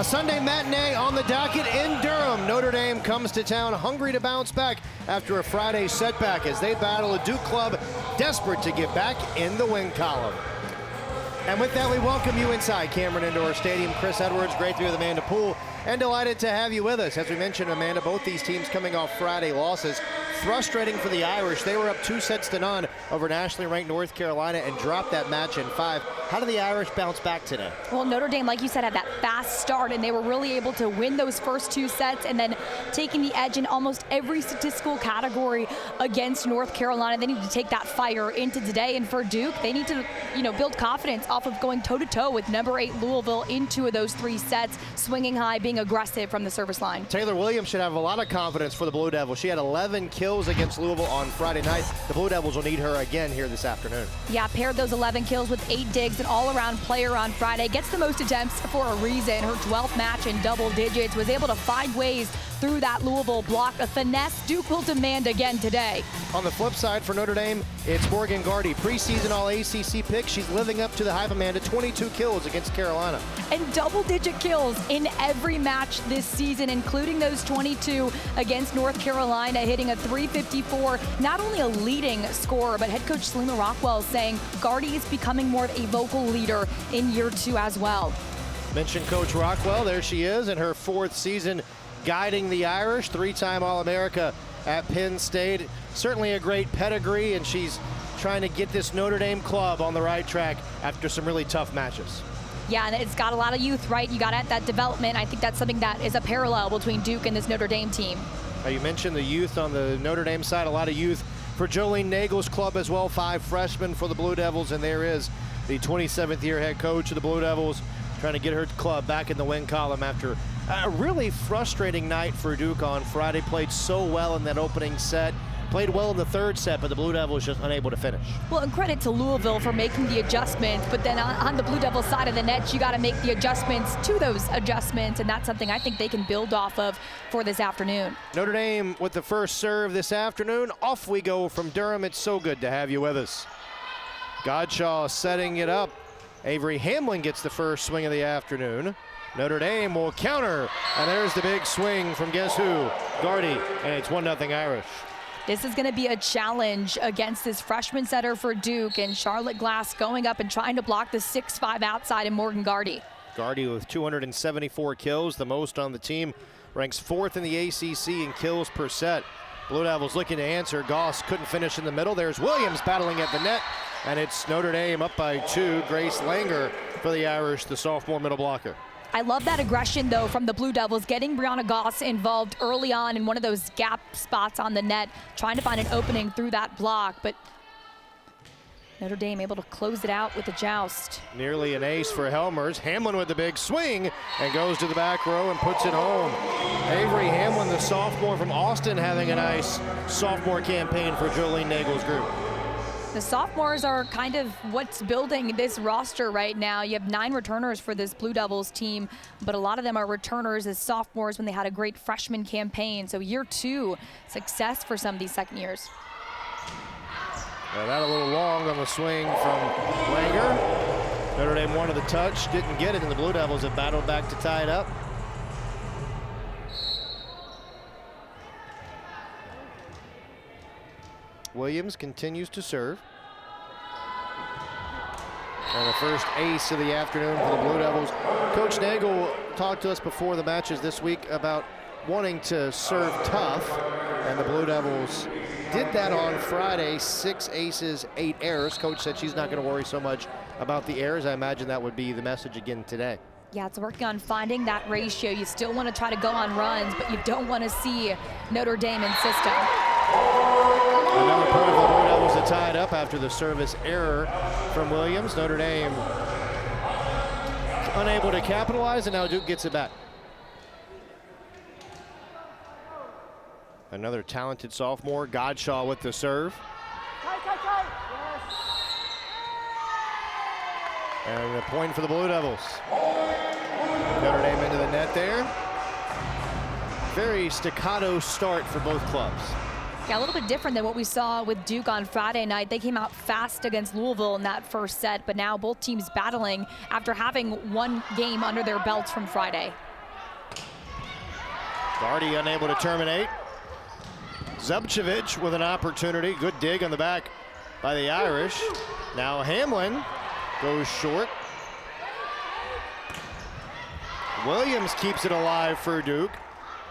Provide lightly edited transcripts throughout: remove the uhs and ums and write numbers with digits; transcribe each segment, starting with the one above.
Sunday matinee on the docket in Durham. Notre Dame comes to town hungry to bounce back after a Friday setback as they battle a Duke club desperate to get back in the win column. And with that, we welcome you inside Cameron Indoor Stadium. Chris Edwards, great to be with Amanda Poole, and delighted to have you with us. As we mentioned, Amanda, both these teams coming off Friday losses. Frustrating for the Irish. They were up 2-0 over nationally ranked North Carolina and dropped that match in 5. How did the Irish bounce back today? Well, Notre Dame, like you said, had that fast start, and they were really able to win those first 2 sets and then taking the edge in almost every statistical category against North Carolina. They need to take that fire into today, and for Duke, they need to, build confidence off of going toe-to-toe with number 8 Louisville in 2 of those 3 sets, swinging high, being aggressive from the service line. Taylor Williams should have a lot of confidence for the Blue Devils. She had 11 kills against Louisville on Friday night. The Blue Devils will need her again here this afternoon. Yeah, paired those 11 kills with 8 digs, an all-around player on Friday. Gets the most attempts for a reason. Her 12th match in double digits. Was able to find ways through that Louisville block. A finesse Duke will demand again today. On the flip side for Notre Dame, it's Morgan Gardy. Preseason All-ACC pick. She's living up to the hype, Amanda. 22 kills against Carolina. And double-digit kills in every match this season, including those 22 against North Carolina, hitting a .354. Not only a leading scorer, but head coach Selima Rockwell saying Gardy is becoming more of a vocal leader in year 2 as well. Mentioned Coach Rockwell. There she is in her 4th season guiding the Irish. 3-time All-America at Penn State. Certainly a great pedigree, and she's trying to get this Notre Dame club on the right track after some really tough matches. Yeah, and it's got a lot of youth, right? You got at that development. I think that's something that is a parallel between Duke and this Notre Dame team. Now you mentioned the youth on the Notre Dame side, a lot of youth for Jolene Nagel's club as well. 5 freshmen for the Blue Devils, and there is the 27th year head coach of the Blue Devils trying to get her club back in the win column after a really frustrating night for Duke on Friday. Played so well in that opening set. Played well in the 3rd set, but the Blue Devils just unable to finish. Well, and credit to Louisville for making the adjustments, but then on the Blue Devils side of the net, you got to make the adjustments to those adjustments, and that's something I think they can build off of for this afternoon. Notre Dame with the first serve this afternoon. Off we go from Durham. It's so good to have you with us. Godshaw setting it up. Avery Hamlin gets the first swing of the afternoon. Notre Dame will counter, and there's the big swing from guess who? Gardy, and it's 1-0 Irish. This is going to be a challenge against this freshman setter for Duke, and Charlotte Glass going up and trying to block the 6'5" outside and Morgan Gardy. Gardy with 274 kills, the most on the team, ranks 4th in the ACC in kills per set. Blue Devils looking to answer. Goss couldn't finish in the middle. There's Williams battling at the net, and it's Notre Dame up by 2. Grace Langer for the Irish, the sophomore middle blocker. I love that aggression, though, from the Blue Devils, getting Brianna Goss involved early on in one of those gap spots on the net, trying to find an opening through that block, but Notre Dame able to close it out with a joust. Nearly an ace for Helmers. Hamlin with the big swing and goes to the back row and puts it home. Avery Hamlin, the sophomore from Austin, having a nice sophomore campaign for Jolene Nagel's group. The sophomores are kind of what's building this roster right now. You have 9 returners for this Blue Devils team, but a lot of them are returners as sophomores when they had a great freshman campaign. So year 2 success for some of these second years. Well, that a little long on the swing from Langer. Notre Dame wanted the touch, didn't get it, and the Blue Devils have battled back to tie it up. Williams continues to serve. And the first ace of the afternoon for the Blue Devils. Coach Nagel talked to us before the matches this week about wanting to serve tough, and the Blue Devils did that on Friday. 6 aces, 8 errors. Coach said she's not going to worry so much about the errors. I imagine that would be the message again today. Yeah, it's working on finding that ratio. You still want to try to go on runs, but you don't want to see Notre Dame in system. Another point for the Blue Devils to tie it up after the service error from Williams. Notre Dame unable to capitalize, and now Duke gets it back. Another talented sophomore, Godshaw with the serve. And the point for the Blue Devils. Notre Dame into the net there. Very staccato start for both clubs. Yeah, a little bit different than what we saw with Duke on Friday night. They came out fast against Louisville in that first set, but now both teams battling after having one game under their belts from Friday. Gardy unable to terminate. Zubcevic with an opportunity. Good dig on the back by the Irish. Now Hamlin goes short. Williams keeps it alive for Duke.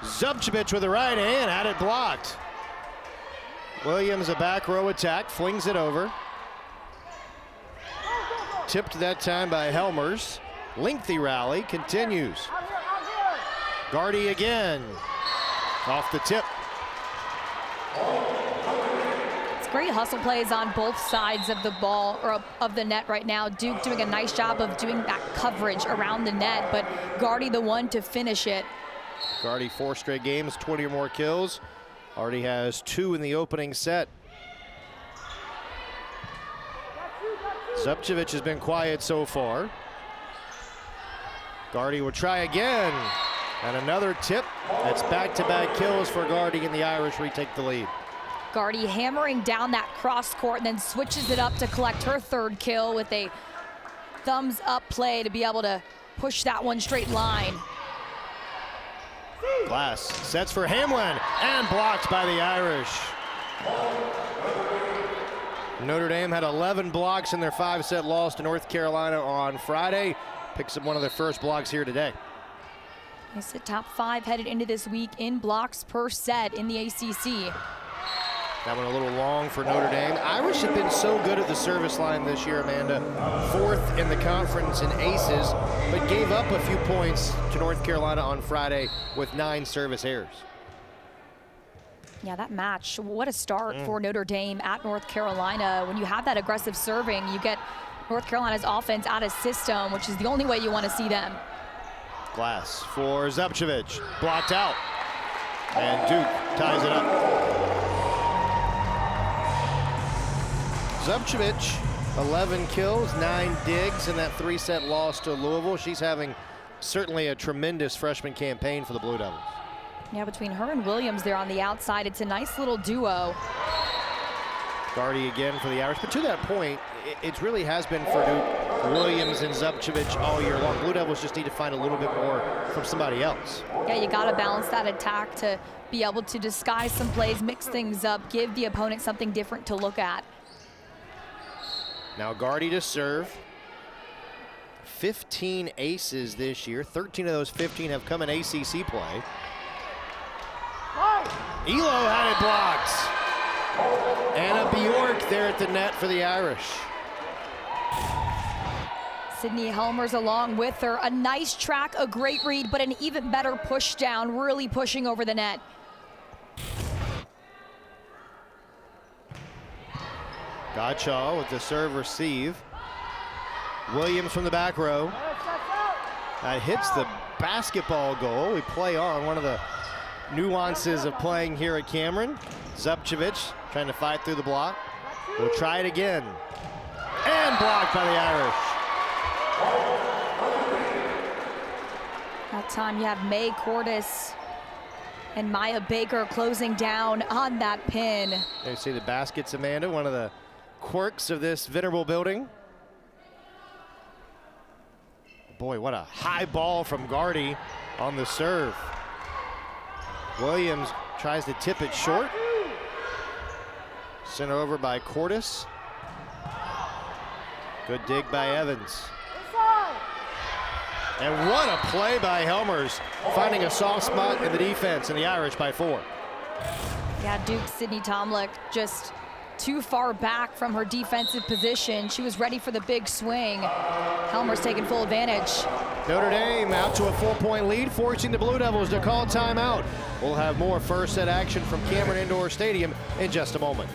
Zubcevic with the right hand, had it blocked. Williams, a back row attack, flings it over. Tipped that time by Helmers. Lengthy rally continues. Gardy again, off the tip. It's great hustle plays on both sides of the ball, or of the net right now. Duke doing a nice job of doing that coverage around the net, but Gardy the one to finish it. Gardy 4 straight games, 20 or more kills. Already has 2 in the opening set. Zubcevic has been quiet so far. Gardy will try again. And another tip. That's back-to-back kills for Gardy, and the Irish retake the lead. Gardy hammering down that cross court and then switches it up to collect her 3rd kill with a thumbs up play to be able to push that one straight line. Glass sets for Hamlin and blocked by the Irish. Notre Dame had 11 blocks in their 5-set loss to North Carolina on Friday. Picks up one of their first blocks here today. It's the top 5 headed into this week in blocks per set in the ACC. That one a little long for Notre Dame. Irish have been so good at the service line this year, Amanda. 4th in the conference in aces, but gave up a few points to North Carolina on Friday with 9 service errors. Yeah, that match, what a start for Notre Dame at North Carolina. When you have that aggressive serving, you get North Carolina's offense out of system, which is the only way you want to see them. Glass for Zubcevic, blocked out. And Duke ties it up. Zubcevic, 11 kills, 9 digs in that 3-set loss to Louisville. She's having certainly a tremendous freshman campaign for the Blue Devils. Yeah, between her and Williams there on the outside, it's a nice little duo. Gardy again for the Irish, but to that point, it really has been for Duke, Williams and Zubcevic all year long. Blue Devils just need to find a little bit more from somebody else. Yeah, you got to balance that attack to be able to disguise some plays, mix things up, give the opponent something different to look at. Now Gardy to serve. 15 aces this year. 13 of those 15 have come in ACC play. Elo had it blocked. Anna Bjork there at the net for the Irish. Sydney Helmers along with her. A nice track, a great read, but an even better push down, really pushing over the net. Gottschall with the serve receive. Williams from the back row. That hits the basketball goal. We play on one of the nuances of playing here at Cameron. Zubcevic trying to fight through the block. We'll try it again. And blocked by the Irish. That time you have May Cordes and Maya Baker closing down on that pin. There you see the baskets, Amanda, one of the quirks of this venerable building. Boy, what a high ball from Gardy on the serve. Williams tries to tip it short. Sent over by Cordes. Good dig by Evans. And what a play by Helmers, finding a soft spot in the defense, and the Irish by 4. Yeah, Duke's Sydney Tomlick just too far back from her defensive position. She was ready for the big swing. Helmers taking full advantage. Notre Dame out to a 4-point lead, forcing the Blue Devils to call timeout. We'll have more first set action from Cameron Indoor Stadium in just a moment.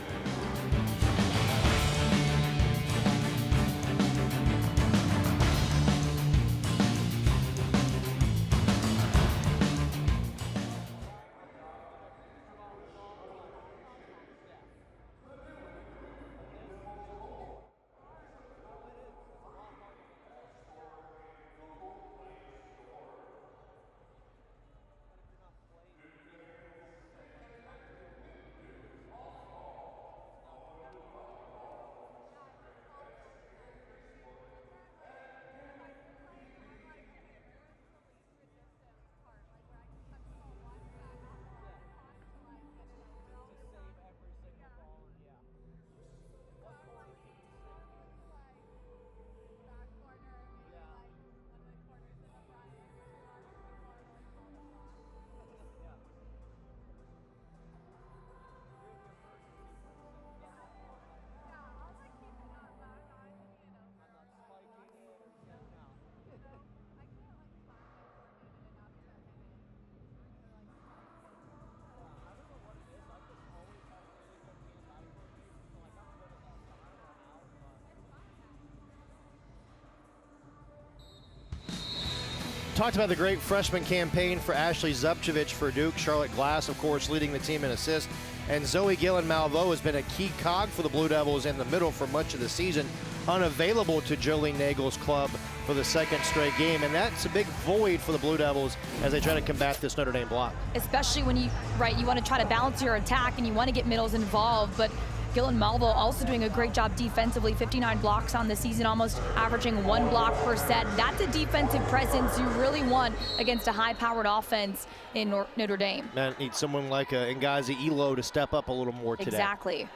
talked about the great freshman campaign for Ashley Zupchevich for Duke. Charlotte Glass, of course, leading the team in assists. And Zoe Gillen-Malveaux has been a key cog for the Blue Devils in the middle for much of the season. Unavailable to Jolene Nagel's club for the second straight game. And that's a big void for the Blue Devils as they try to combat this Notre Dame block. Especially when you want to try to balance your attack and you want to get middles involved. But Gillen-Malveaux also doing a great job defensively, 59 blocks on the season, almost averaging 1 block per set. That's a defensive presence you really want against a high-powered offense in Notre Dame. Man, need someone like Ngazi Elo to step up a little more today. Exactly.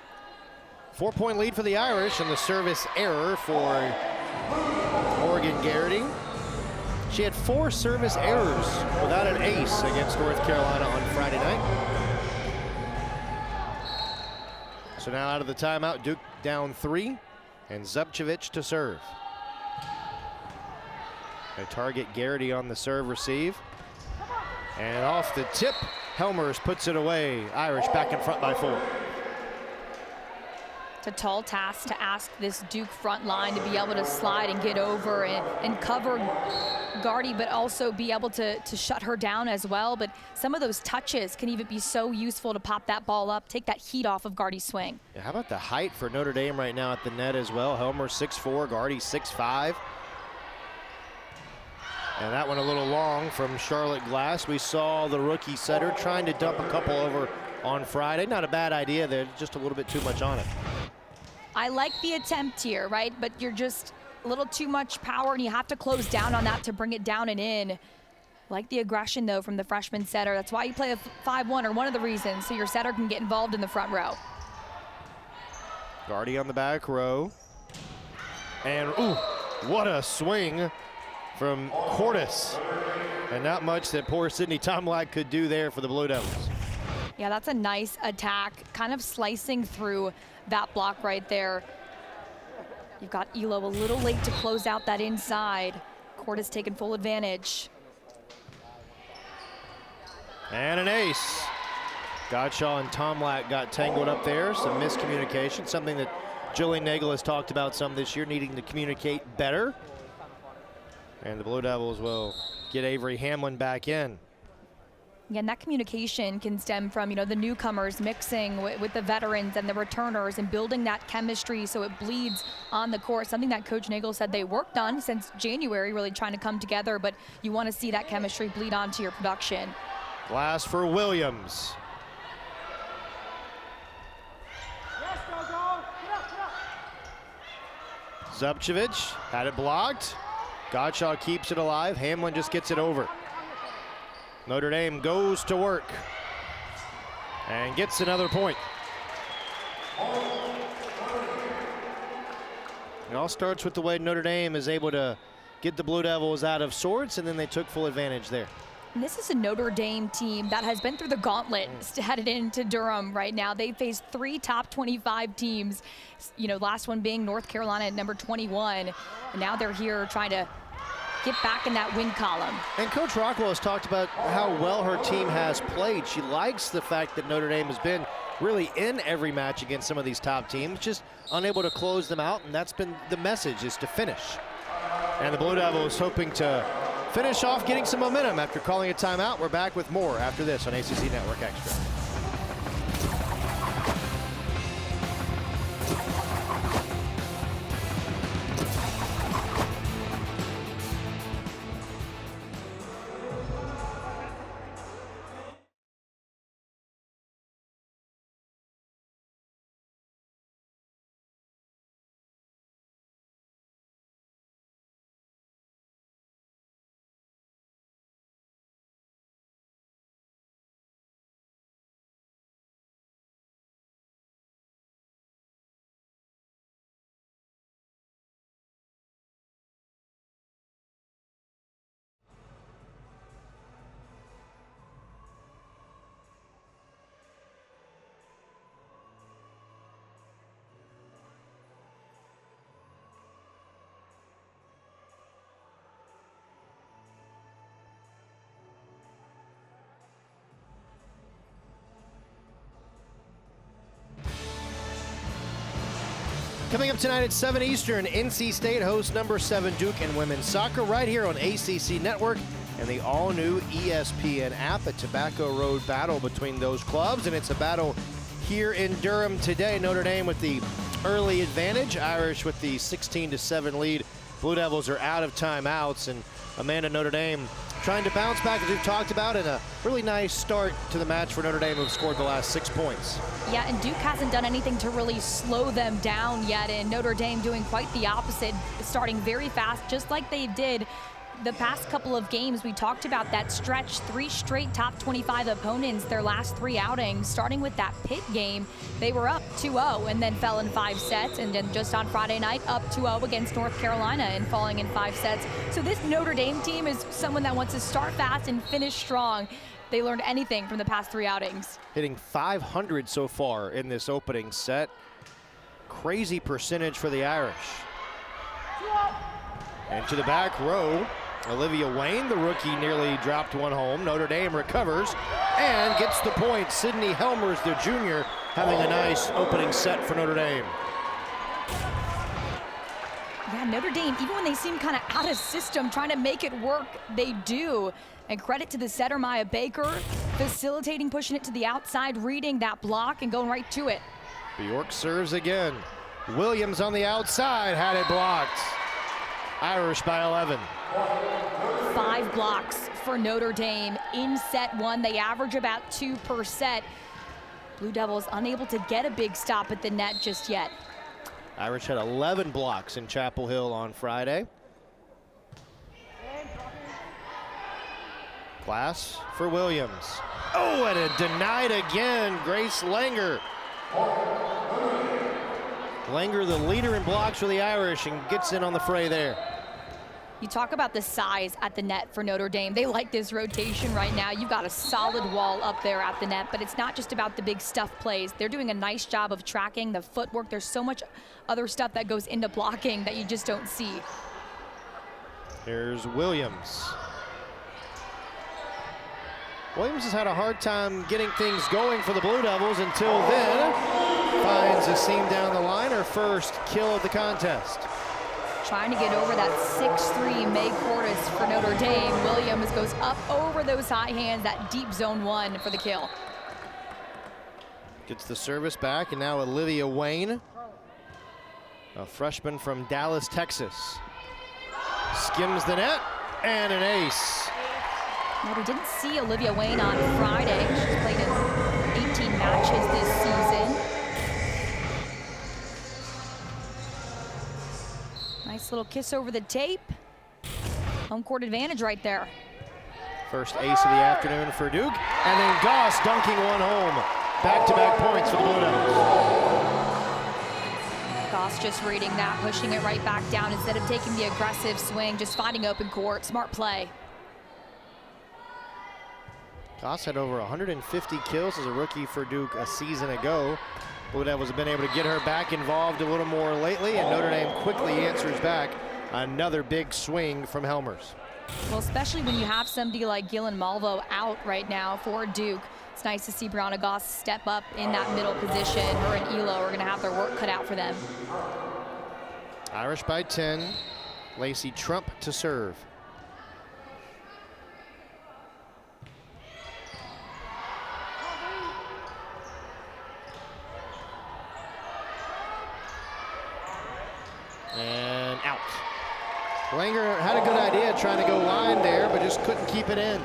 4-point lead for the Irish, and the service error for Morgan Garrity. She had 4 service errors without an ace against North Carolina on Friday night. So now out of the timeout, Duke down 3, and Zupchevich to serve. They target Garrity on the serve receive. And off the tip, Helmers puts it away. Irish back in front by 4. It's a tall task to ask this Duke front line to be able to slide and get over and cover Gardy, but also be able to shut her down as well. But some of those touches can even be so useful to pop that ball up, take that heat off of Gardy's swing. Yeah, how about the height for Notre Dame right now at the net as well? Helmer 6'4", Gardy 6'5". And that one a little long from Charlotte Glass. We saw the rookie setter trying to dump a couple over on Friday. Not a bad idea there, just a little bit too much on it. I like the attempt here, right? But you're just a little too much power, and you have to close down on that to bring it down and in. Like the aggression, though, from the freshman setter. That's why you play a 5-1, or one of the reasons, so your setter can get involved in the front row. Gardy on the back row. And, ooh, what a swing from Cordes. And not much that poor Sydney Tomlak could do there for the Blue Devils. Yeah, that's a nice attack, kind of slicing through that block right there. You've got Elo a little late to close out that inside. Cordes taking full advantage. And an ace. Godshaw and Tomlak got tangled up there. Some miscommunication, something that Jillian Nagel has talked about some this year, needing to communicate better. And the Blue Devils will get Avery Hamlin back in. Again, that communication can stem from, the newcomers mixing with the veterans and the returners and building that chemistry so it bleeds on the court. Something that Coach Nagel said they worked on since January, really trying to come together, but you want to see that chemistry bleed onto your production. Glass for Williams. Zupchevich had it blocked. Godshaw keeps it alive. Hamlin just gets it over. Notre Dame goes to work and gets another point. It all starts with the way Notre Dame is able to get the Blue Devils out of sorts, and then they took full advantage there. And this is a Notre Dame team that has been through the gauntlet headed into Durham right now. They faced 3 top 25 teams, last one being North Carolina at number 21. And now they're here trying to get back in that win column. And Coach Rockwell has talked about how well her team has played. She likes the fact that Notre Dame has been really in every match against some of these top teams, just unable to close them out, and that's been the message, is to finish. And the Blue Devils hoping to finish off getting some momentum after calling a timeout. We're back with more after this on ACC Network Extra. Coming up tonight at 7 Eastern, NC State hosts number 7 Duke in women's soccer right here on ACC Network. and the all-new ESPN app. A Tobacco Road battle between those clubs, and it's a battle here in Durham today. Notre Dame with the early advantage, Irish with the 16-7 lead. Blue Devils are out of timeouts, and Amanda, Notre Dame trying to bounce back, as we've talked about, and a really nice start to the match for Notre Dame, who've scored the last 6 points. Yeah, and Duke hasn't done anything to really slow them down yet, and Notre Dame doing quite the opposite, starting very fast, just like they did the past couple of games. We talked about that stretch, 3 straight top 25 opponents, their last 3 outings, starting with that Pitt game. They were up 2-0 and then fell in 5 sets, and then just on Friday night, up 2-0 against North Carolina and falling in 5 sets. So this Notre Dame team is someone that wants to start fast and finish strong. They learned anything from the past 3 outings. Hitting 500 so far in this opening set. Crazy percentage for the Irish. And to the back row, Olivia Wayne, the rookie, nearly dropped one home. Notre Dame recovers and gets the point. Sydney Helmers, the junior, having a nice opening set for Notre Dame. Yeah, Notre Dame, even when they seem kind of out of system, trying to make it work, they do. And credit to the setter, Maya Baker, facilitating, pushing it to the outside, reading that block and going right to it. Bjork serves again. Williams on the outside, had it blocked. Irish by 11. 5 blocks for Notre Dame in set 1. They average about 2 per set. Blue Devils unable to get a big stop at the net just yet. Irish had 11 blocks in Chapel Hill on Friday. Glass for Williams. Oh, and it denied again. Grace Langer. Langer, the leader in blocks for the Irish, and gets in on the fray there. You talk about the size at the net for Notre Dame. They like this rotation right now. You've got a solid wall up there at the net, but it's not just about the big stuff plays. They're doing a nice job of tracking the footwork. There's so much other stuff that goes into blocking that you just don't see. Here's Williams. Williams has had a hard time getting things going for the Blue Devils until then. Finds a seam down the line, her first kill of the contest. Trying to get over that 6'3" May Cordes for Notre Dame. Williams goes up over those high hands, that deep zone 1 for the kill. Gets the service back, and now Olivia Wayne, a freshman from Dallas, Texas. Skims the net, and an ace. Notre didn't see Olivia Wayne on Friday. She's played in 18 matches this season. Nice little kiss over the tape. Home court advantage right there. First ace of the afternoon for Duke, and then Goss dunking one home. Back-to-back points for the Blue Devils. Goss just reading that, pushing it right back down instead of taking the aggressive swing, just finding open court. Smart play. Goss had over 150 kills as a rookie for Duke a season ago. Blue Devils have been able to get her back involved a little more lately, and Notre Dame quickly answers back. Another big swing from Helmers. Well, especially when you have somebody like Gillen Malvo out right now for Duke. It's nice to see Brianna Goss step up in that middle position. Her and Elo are going to have their work cut out for them. Irish by 10. Lacey Trump to serve. And out. Langer had a good idea trying to go line there, but just couldn't keep it in.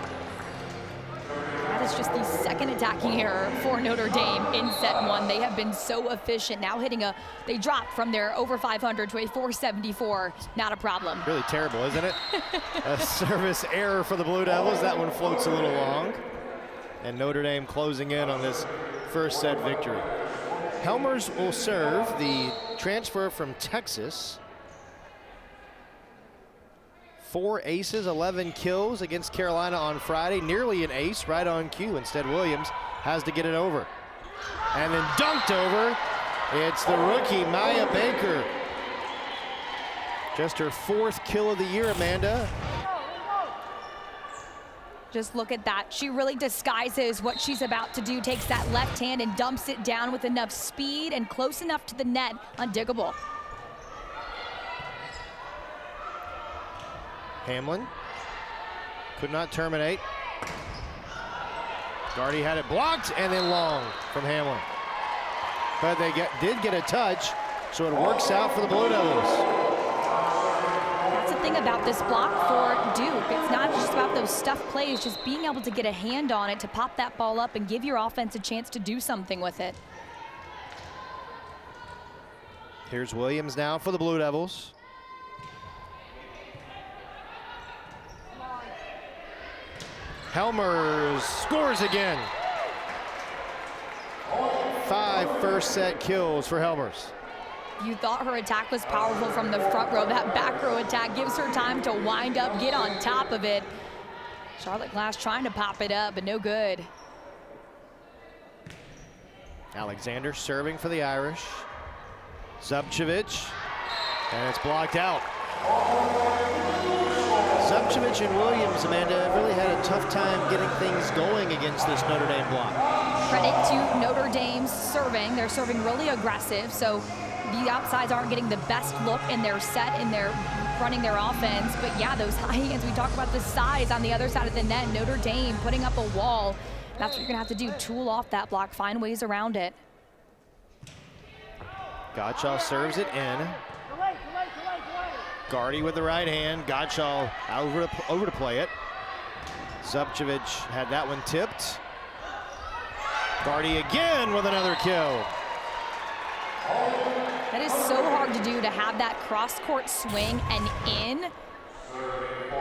That is just the second attacking error for Notre Dame in set 1. They have been so efficient. Now hitting they dropped from their over 500 to a 474. Not a problem. Really terrible, isn't it? A service error for the Blue Devils. That one floats a little long. And Notre Dame closing in on this first set victory. Helmers will serve, the transfer from Texas. 4 aces, 11 kills against Carolina on Friday. Nearly an ace, right on cue. Instead, Williams has to get it over. And then dunked over. It's the rookie, Maya Baker. Just her 4th kill of the year, Amanda. Just look at that. She really disguises what she's about to do, takes that left hand and dumps it down with enough speed and close enough to the net, undiggable. Hamlin Could not terminate. Guardy had it blocked and then long from Hamlin. But they did get a touch, so it works out for the Blue Devils. That's the thing about this block for Duke. It's not just about those stuff plays, just being able to get a hand on it to pop that ball up and give your offense a chance to do something with it. Here's Williams now for the Blue Devils. Helmers scores again. 5 first set kills for Helmers. You thought her attack was powerful from the front row. That back row attack gives her time to wind up, get on top of it. Charlotte Glass trying to pop it up, but no good. Alexander serving for the Irish. Zubcevic, and it's blocked out. Zubcevic and Williams, Amanda, really had a tough time getting things going against this Notre Dame block. Credit to Notre Dame's serving. They're serving really aggressive, so the outsides aren't getting the best look in their set, in their running their offense. But yeah, those high hands, we talk about the size on the other side of the net. Notre Dame putting up a wall. That's what you're gonna have to do, tool off that block, find ways around it. Gottschall serves it in. Guardy with the right hand. Gottschall over to play it. Zubcevic had that one tipped. Guardy again with another kill. That is so hard to do, to have that cross-court swing and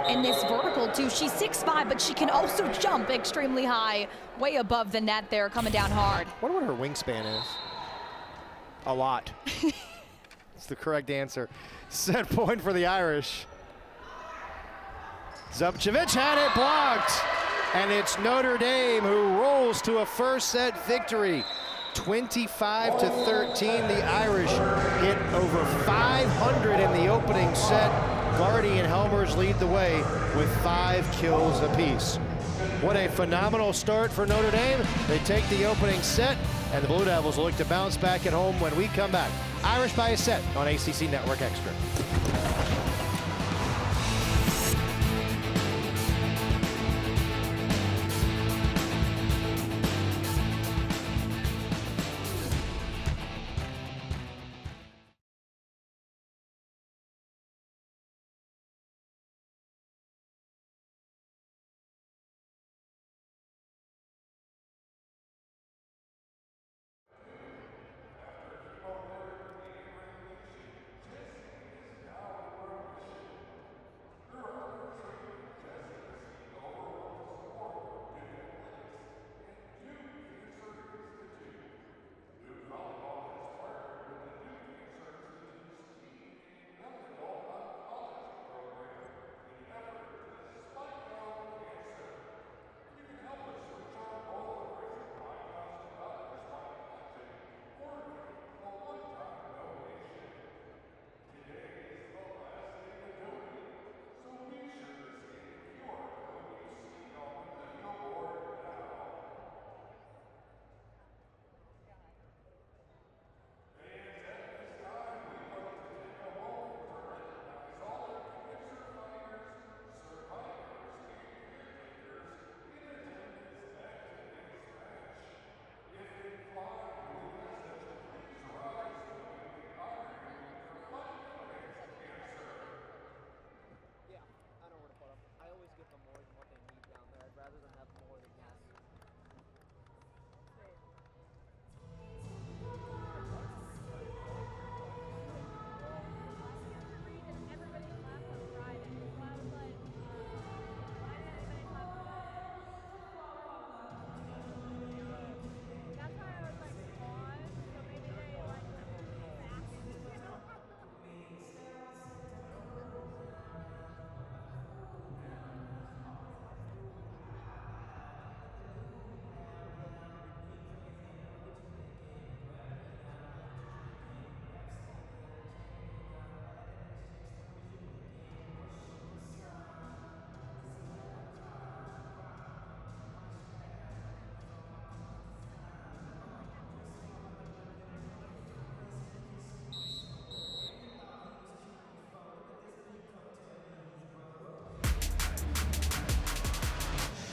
in this vertical too. She's 6'5", but she can also jump extremely high, way above the net there, coming down hard. I wonder what her wingspan is. A lot. It's the correct answer. Set point for the Irish. Zubcevic had it blocked. And it's Notre Dame who rolls to a first set victory. 25-13, the Irish hit over 500 in the opening set. Guardy and Helmers lead the way with 5 kills apiece. What a phenomenal start for Notre Dame. They take the opening set, and the Blue Devils look to bounce back at home when we come back. Irish by a set on ACC Network Extra.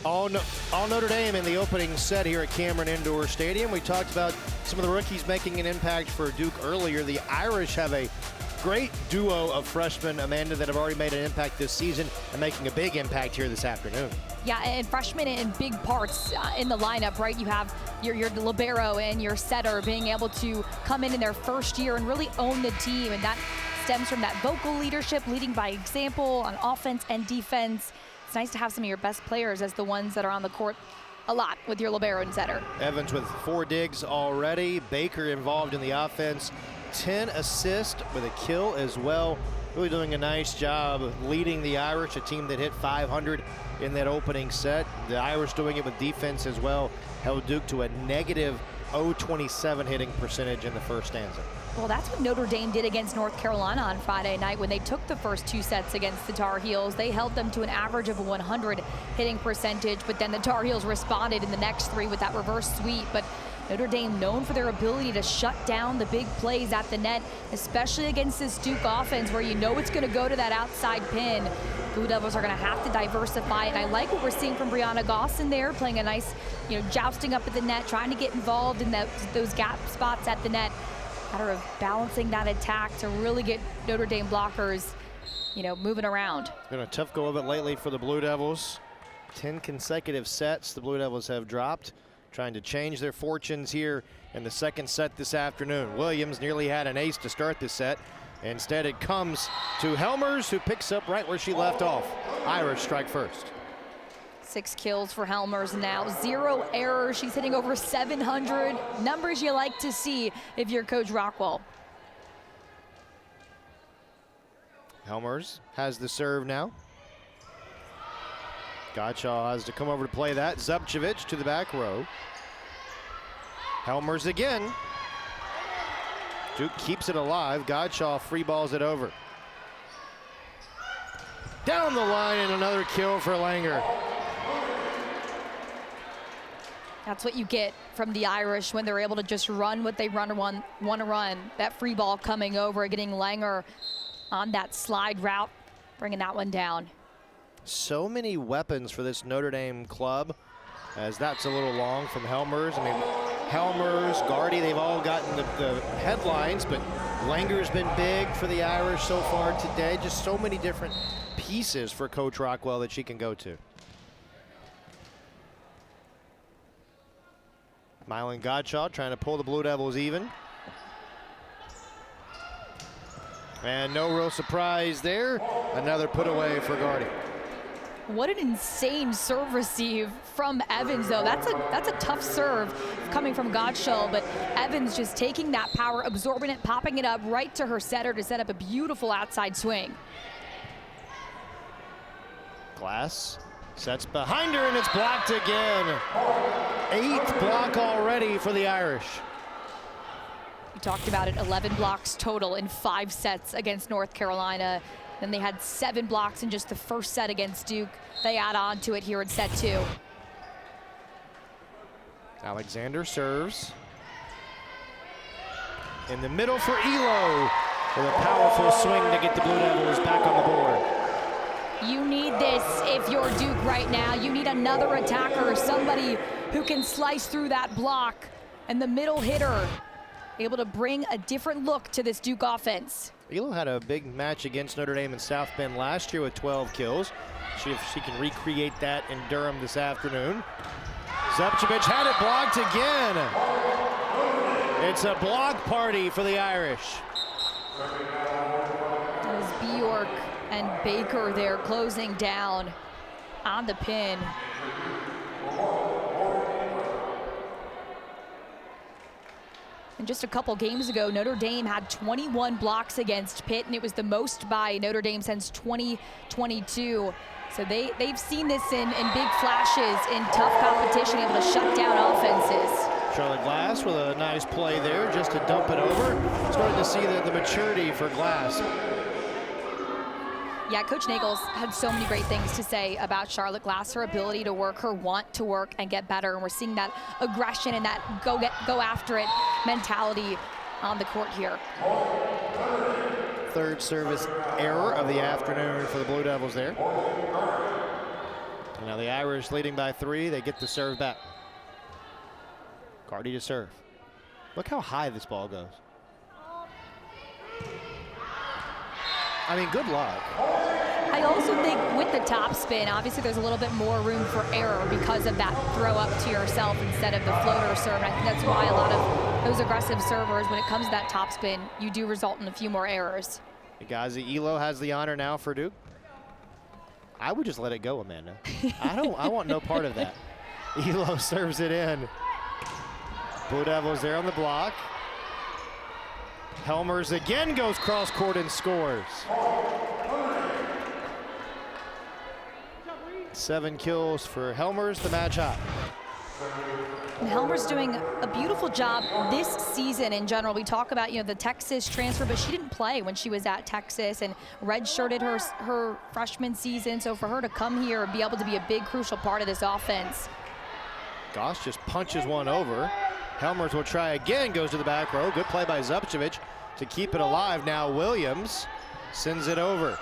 All Notre Dame in the opening set here at Cameron Indoor Stadium. We talked about some of the rookies making an impact for Duke earlier. The Irish have a great duo of freshmen, Amanda, that have already made an impact this season and making a big impact here this afternoon. Yeah, and freshmen in big parts in the lineup, right? You have your libero and your setter being able to come in their first year and really own the team, and that stems from that vocal leadership, leading by example on offense and defense. It's nice to have some of your best players as the ones that are on the court a lot with your libero and setter. Evans with 4 digs already. Baker involved in the offense. 10 assists with a kill as well. Really doing a nice job leading the Irish, a team that hit 500 in that opening set. The Irish doing it with defense as well. Held Duke to a negative .027 hitting percentage in the first stanza. Well, that's what Notre Dame did against North Carolina on Friday night when they took the first 2 sets against the Tar Heels. They held them to an average of a 100 hitting percentage, but then the Tar Heels responded in the next 3 with that reverse sweep. But Notre Dame known for their ability to shut down the big plays at the net, especially against this Duke offense where you know it's going to go to that outside pin. Blue Devils are going to have to diversify, and I like what we're seeing from Brianna Gosson there, playing a nice, jousting up at the net, trying to get involved in those gap spots at the net. Matter of balancing that attack to really get Notre Dame blockers, moving around. Been a tough go of it lately for the Blue Devils. 10 consecutive sets the Blue Devils have dropped, trying to change their fortunes here in the second set this afternoon. Williams nearly had an ace to start this set. Instead, it comes to Helmers, who picks up right where she left off. Irish strike first. 6 kills for Helmers now, 0 errors. She's hitting over 700. Numbers you like to see if you're Coach Rockwell. Helmers has the serve now. Gottschall has to come over to play that. Zubcevic to the back row. Helmers again. Duke keeps it alive. Gottschall free balls it over. Down the line and another kill for Langer. That's what you get from the Irish when they're able to just run what they want to run. That free ball coming over, getting Langer on that slide route, bringing that one down. So many weapons for this Notre Dame club, as that's a little long from Helmers. I mean, Helmers, Gardy, they've all gotten the headlines, but Langer's been big for the Irish so far today. Just so many different pieces for Coach Rockwell that she can go to. Mylan Gottschall trying to pull the Blue Devils even. And no real surprise there. Another put away for Gardy. What an insane serve receive from Evans, though. That's a tough serve coming from Gottschall, but Evans just taking that power, absorbing it, popping it up right to her setter to set up a beautiful outside swing. Glass sets behind her, and it's blocked again. 8th block already for the Irish. We talked about it, 11 blocks total in 5 sets against North Carolina. Then they had 7 blocks in just the first set against Duke. They add on to it here in set 2. Alexander serves. In the middle for Elo, with a powerful swing to get the Blue Devils back on the board. You need this if you're Duke right now. You need another attacker, somebody who can slice through that block, and the middle hitter able to bring a different look to this Duke offense. Elo had a big match against Notre Dame in South Bend last year with 12 kills. See if she can recreate that in Durham this afternoon. Zubcevic had it blocked again. It's a block party for the Irish. That was Bjork and Baker there closing down on the pin. And just a couple games ago, Notre Dame had 21 blocks against Pitt, and it was the most by Notre Dame since 2022. So they've seen this in big flashes, in tough competition, able to shut down offenses. Charlotte Glass with a nice play there just to dump it over. Starting to see the maturity for Glass. Yeah, Coach Nagel's had so many great things to say about Charlotte Glass, her ability to work, her want to work and get better. And we're seeing that aggression and that go after it mentality on the court here. 3rd service error of the afternoon for the Blue Devils there. And now the Irish leading by 3. They get the serve back. Gardy to serve. Look how high this ball goes. I mean, good luck. I also think with the top spin, obviously there's a little bit more room for error because of that throw up to yourself instead of the floater serve. And I think that's why a lot of those aggressive servers, when it comes to that top spin, you do result in a few more errors. Gazi Elo has the honor now for Duke. I would just let it go, Amanda. I want no part of that. Elo serves it in. Blue Devils there on the block. Helmers again goes cross court and scores. 7 kills for Helmers, the match high. And Helmer's doing a beautiful job this season in general. We talk about, you know, the Texas transfer, but she didn't play when she was at Texas and redshirted her freshman season. So for her to come here and be able to be a big, crucial part of this offense. Goss just punches one over. Helmers will try again, goes to the back row. Good play by Zupcevic to keep it alive. Now Williams sends it over.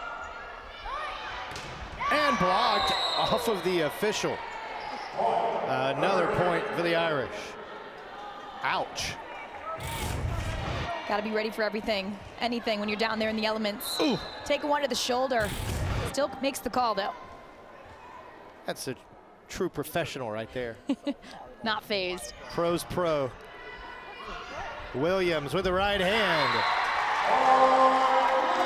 And blocked off of the official. Another point for the Irish. Ouch. Got to be ready for everything, anything when you're down there in the elements. Ooh. Take one to the shoulder. Still makes the call, though. That's a true professional right there. Not phased. Pro's pro. Williams with the right hand.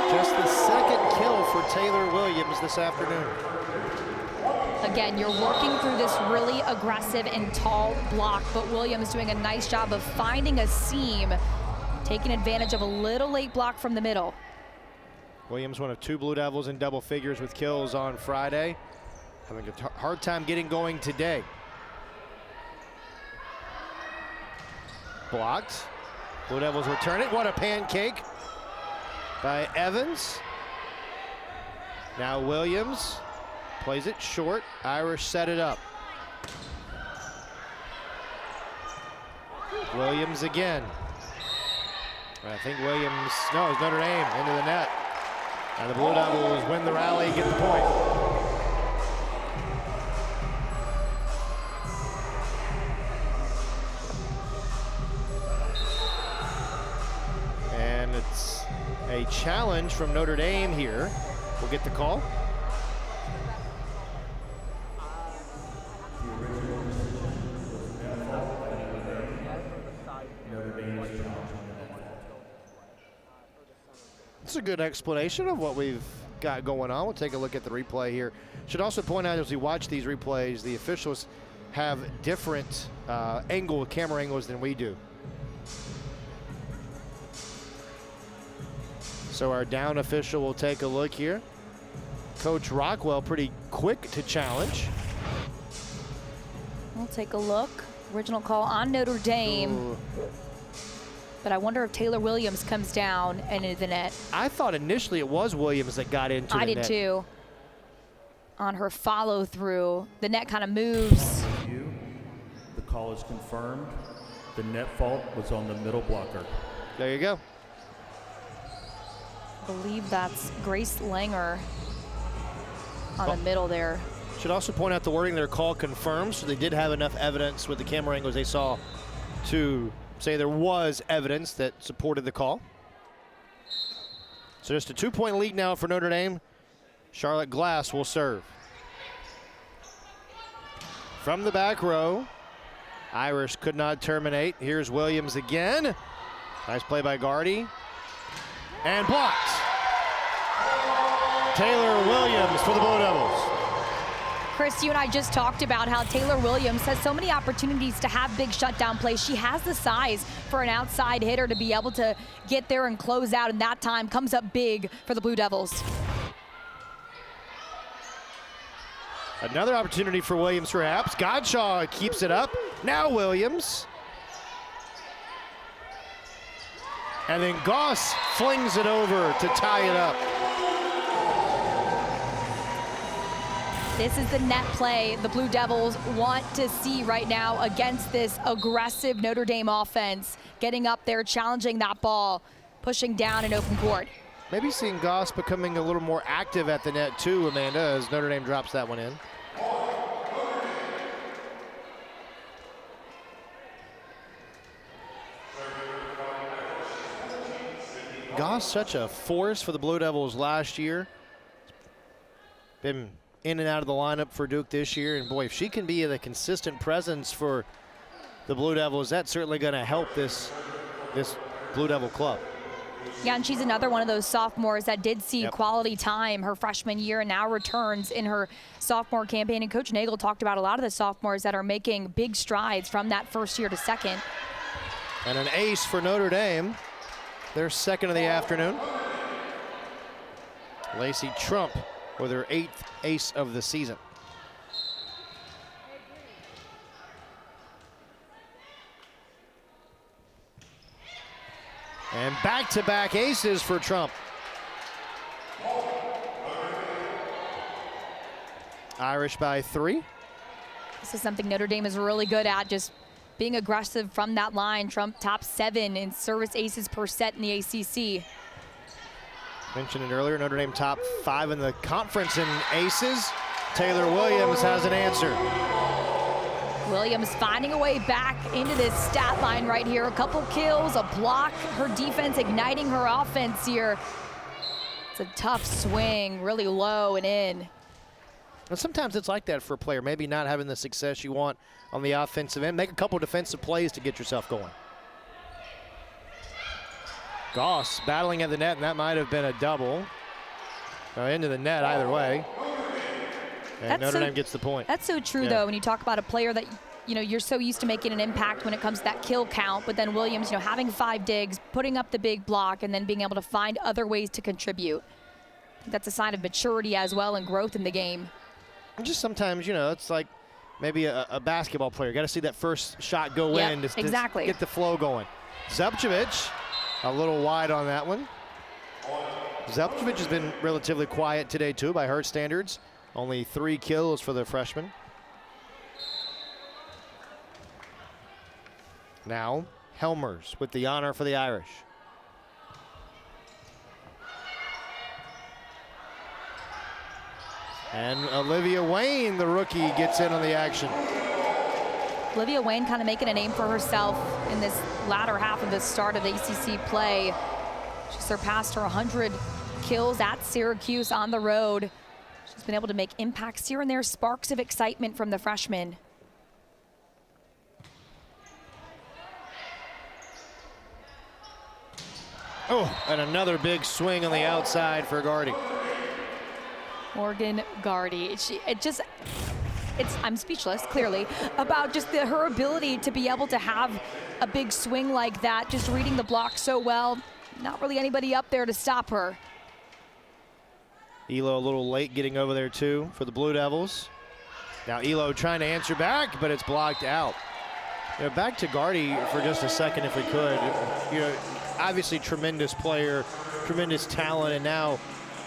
Just the second kill for Taylor Williams this afternoon. Again, you're working through this really aggressive and tall block, but Williams doing a nice job of finding a seam, taking advantage of a little late block from the middle. Williams, one of 2 Blue Devils in double figures with kills on Friday. Having a hard time getting going today. Blocked. Blue Devils return it. What a pancake by Evans. Now Williams plays it short. Irish set it up. Williams again. I think Williams, no, it's Notre Dame into the net. And the Blue Devils win the rally, get the point. And it's a challenge from Notre Dame here. We'll get the call. It's a good explanation of what we've got going on. We'll take a look at the replay here. Should also point out as we watch these replays, the officials have different camera angles than we do. So our down official will take a look here. Coach Rockwell pretty quick to challenge. We'll take a look. Original call on Notre Dame. Ooh. But I wonder if Taylor Williams comes down and into the net. I thought initially it was Williams that got into the net. I did too. On her follow through, the net kind of moves. The call is confirmed. The net fault was on the middle blocker. There you go. I believe that's Grace Langer on the middle there. Should also point out the wording their call confirmed, so they did have enough evidence with the camera angles they saw to say there was evidence that supported the call. So just a 2-point lead now for Notre Dame. Charlotte Glass will serve. From the back row, Irish could not terminate. Here's Williams again. Nice play by Gardy. And blocked. Taylor Williams for the Blue Devils. Chris, you and I just talked about how Taylor Williams has so many opportunities to have big shutdown plays. She has the size for an outside hitter to be able to get there and close out, and that time comes up big for the Blue Devils. Another opportunity for Williams perhaps. Godshaw keeps it up. Now Williams. And then Goss flings it over to tie it up. This is the net play the Blue Devils want to see right now against this aggressive Notre Dame offense. Getting up there, challenging that ball, pushing down in open court. Maybe seeing Goss becoming a little more active at the net too, Amanda, as Notre Dame drops that one in. Goss such a force for the Blue Devils last year. Been in and out of the lineup for Duke this year, and boy, if she can be the consistent presence for the Blue Devils, that's certainly going to help this Blue Devil club. Yeah, and she's another one of those sophomores that did see quality time her freshman year and now returns in her sophomore campaign. And Coach Nagel talked about a lot of the sophomores that are making big strides from that first year to second. And an ace for Notre Dame. Their second of the afternoon. Lacey Trump with her 8th ace of the season. And back-to-back aces for Trump. Irish by 3. This is something Notre Dame is really good at, just being aggressive from that line. Trump top 7 in service aces per set in the ACC. Mentioned it earlier, Notre Dame top 5 in the conference in aces. Taylor Williams has an answer. Williams finding a way back into this stat line right here. A couple kills, a block, her defense igniting her offense here. It's a tough swing, really low and in. And sometimes it's like that for a player, maybe not having the success you want on the offensive end. Make a couple defensive plays to get yourself going. Goss battling at the net, and that might have been a double. Into the net either way. And Notre Dame gets the point. That's so true, though, when you talk about a player that, you're so used to making an impact when it comes to that kill count, but then Williams, having 5 digs, putting up the big block, and then being able to find other ways to contribute. I think that's a sign of maturity as well and growth in the game. And just sometimes, it's like maybe a basketball player. Got to see that first shot go in to get the flow going. Zepchevich, a little wide on that one. Zepchevich has been relatively quiet today, too, by her standards. Only 3 kills for the freshman. Now, Helmers with the honor for the Irish. And Olivia Wayne, the rookie, gets in on the action. Olivia Wayne kind of making a name for herself in this latter half of the start of ACC play. She surpassed her 100 kills at Syracuse on the road. She's been able to make impacts here and there, sparks of excitement from the freshman. Oh, and another big swing on the outside for Gardy. Morgan Gardy. I'm speechless, clearly, about just her ability to be able to have a big swing like that, just reading the block so well. Not really anybody up there to stop her. Elo a little late getting over there, too, for the Blue Devils. Now Elo trying to answer back, but it's blocked out. Back to Gardy for just a second, if we could. Obviously tremendous player, tremendous talent, and now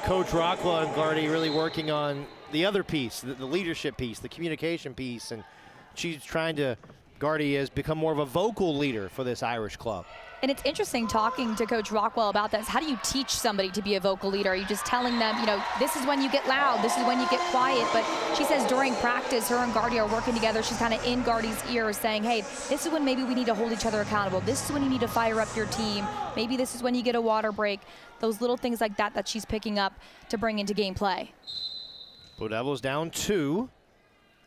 Coach Rockwell and Gardy really working on the other piece, the leadership piece, the communication piece, and Gardy has become more of a vocal leader for this Irish club. And it's interesting talking to Coach Rockwell about this. How do you teach somebody to be a vocal leader? Are you just telling them, this is when you get loud, this is when you get quiet? But she says during practice, her and Gardy are working together. She's kind of in Gardy's ear saying, hey, this is when maybe we need to hold each other accountable. This is when you need to fire up your team. Maybe this is when you get a water break. Those little things like that she's picking up to bring into game play. Blue Devils down 2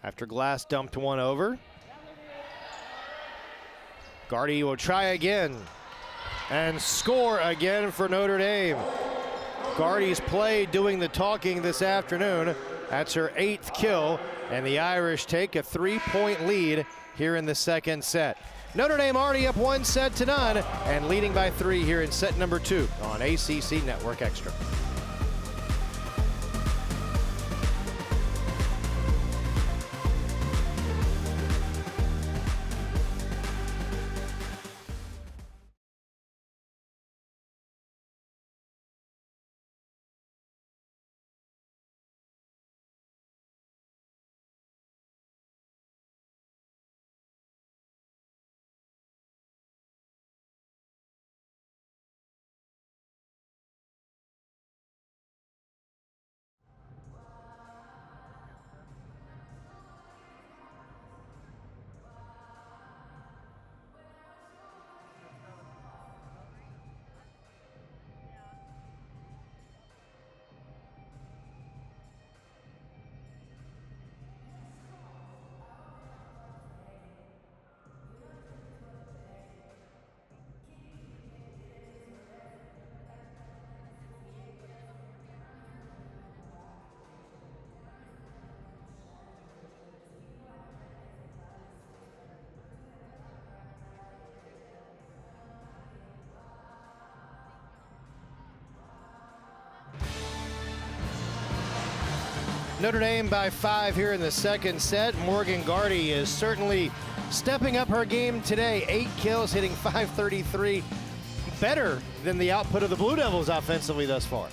after Glass dumped one over. Gardy will try again and score again for Notre Dame. Gardy's play doing the talking this afternoon. That's her 8th kill, and the Irish take a 3-point lead here in the second set. Notre Dame already up 1-0 and leading by 3 here in set number 2 on ACC Network Extra. Notre Dame by 5 here in the second set. Morgan Gardy is certainly stepping up her game today. 8 kills, hitting .533. Better than the output of the Blue Devils offensively thus far.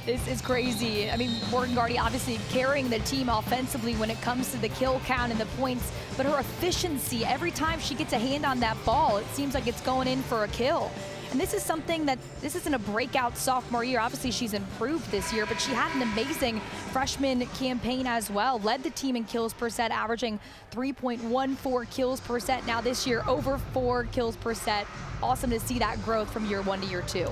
This is crazy. I mean, Morgan Gardy obviously carrying the team offensively when it comes to the kill count and the points, but her efficiency, every time she gets a hand on that ball, it seems like it's going in for a kill. And this is something that, this isn't a breakout sophomore year. Obviously, she's improved this year, but she had an amazing freshman campaign as well. Led the team in kills per set, averaging 3.14 kills per set. Now this year, over 4 kills per set. Awesome to see that growth from year 1 to year 2.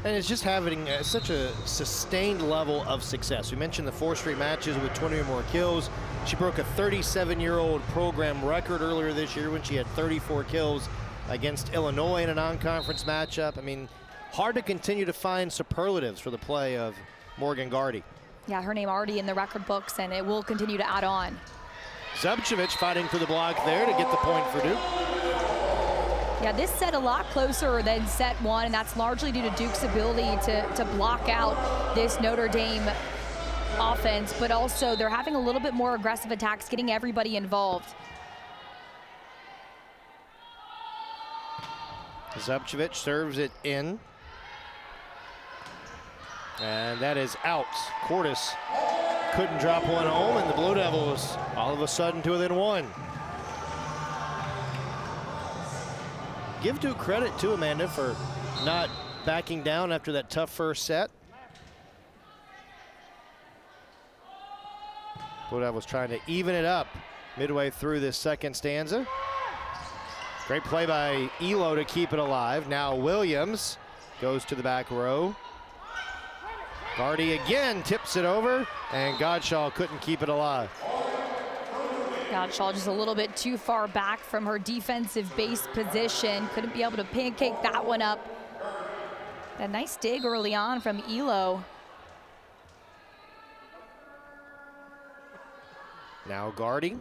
And it's just having such a sustained level of success. We mentioned the 4 straight matches with 20 or more kills. She broke a 37-year-old program record earlier this year when she had 34 kills against Illinois in a non-conference matchup. I mean, hard to continue to find superlatives for the play of Morgan Gardy. Yeah, her name already in the record books, and it will continue to add on. Zubcevic fighting for the block there to get the point for Duke. Yeah, this set a lot closer than set 1, and that's largely due to Duke's ability to block out this Notre Dame offense, but also they're having a little bit more aggressive attacks, getting everybody involved. Zubcevic serves it in. And that is out. Cordes couldn't drop one home, and the Blue Devils all of a sudden to within 1. Give Duke credit too, Amanda, for not backing down after that tough first set. Blue Devils trying to even it up midway through this second stanza. Great play by Elo to keep it alive. Now Williams goes to the back row. Gardy again tips it over, and Godshaw couldn't keep it alive. Godshaw just a little bit too far back from her defensive base position. Couldn't be able to pancake that one up. A nice dig early on from Elo. Now Gardy.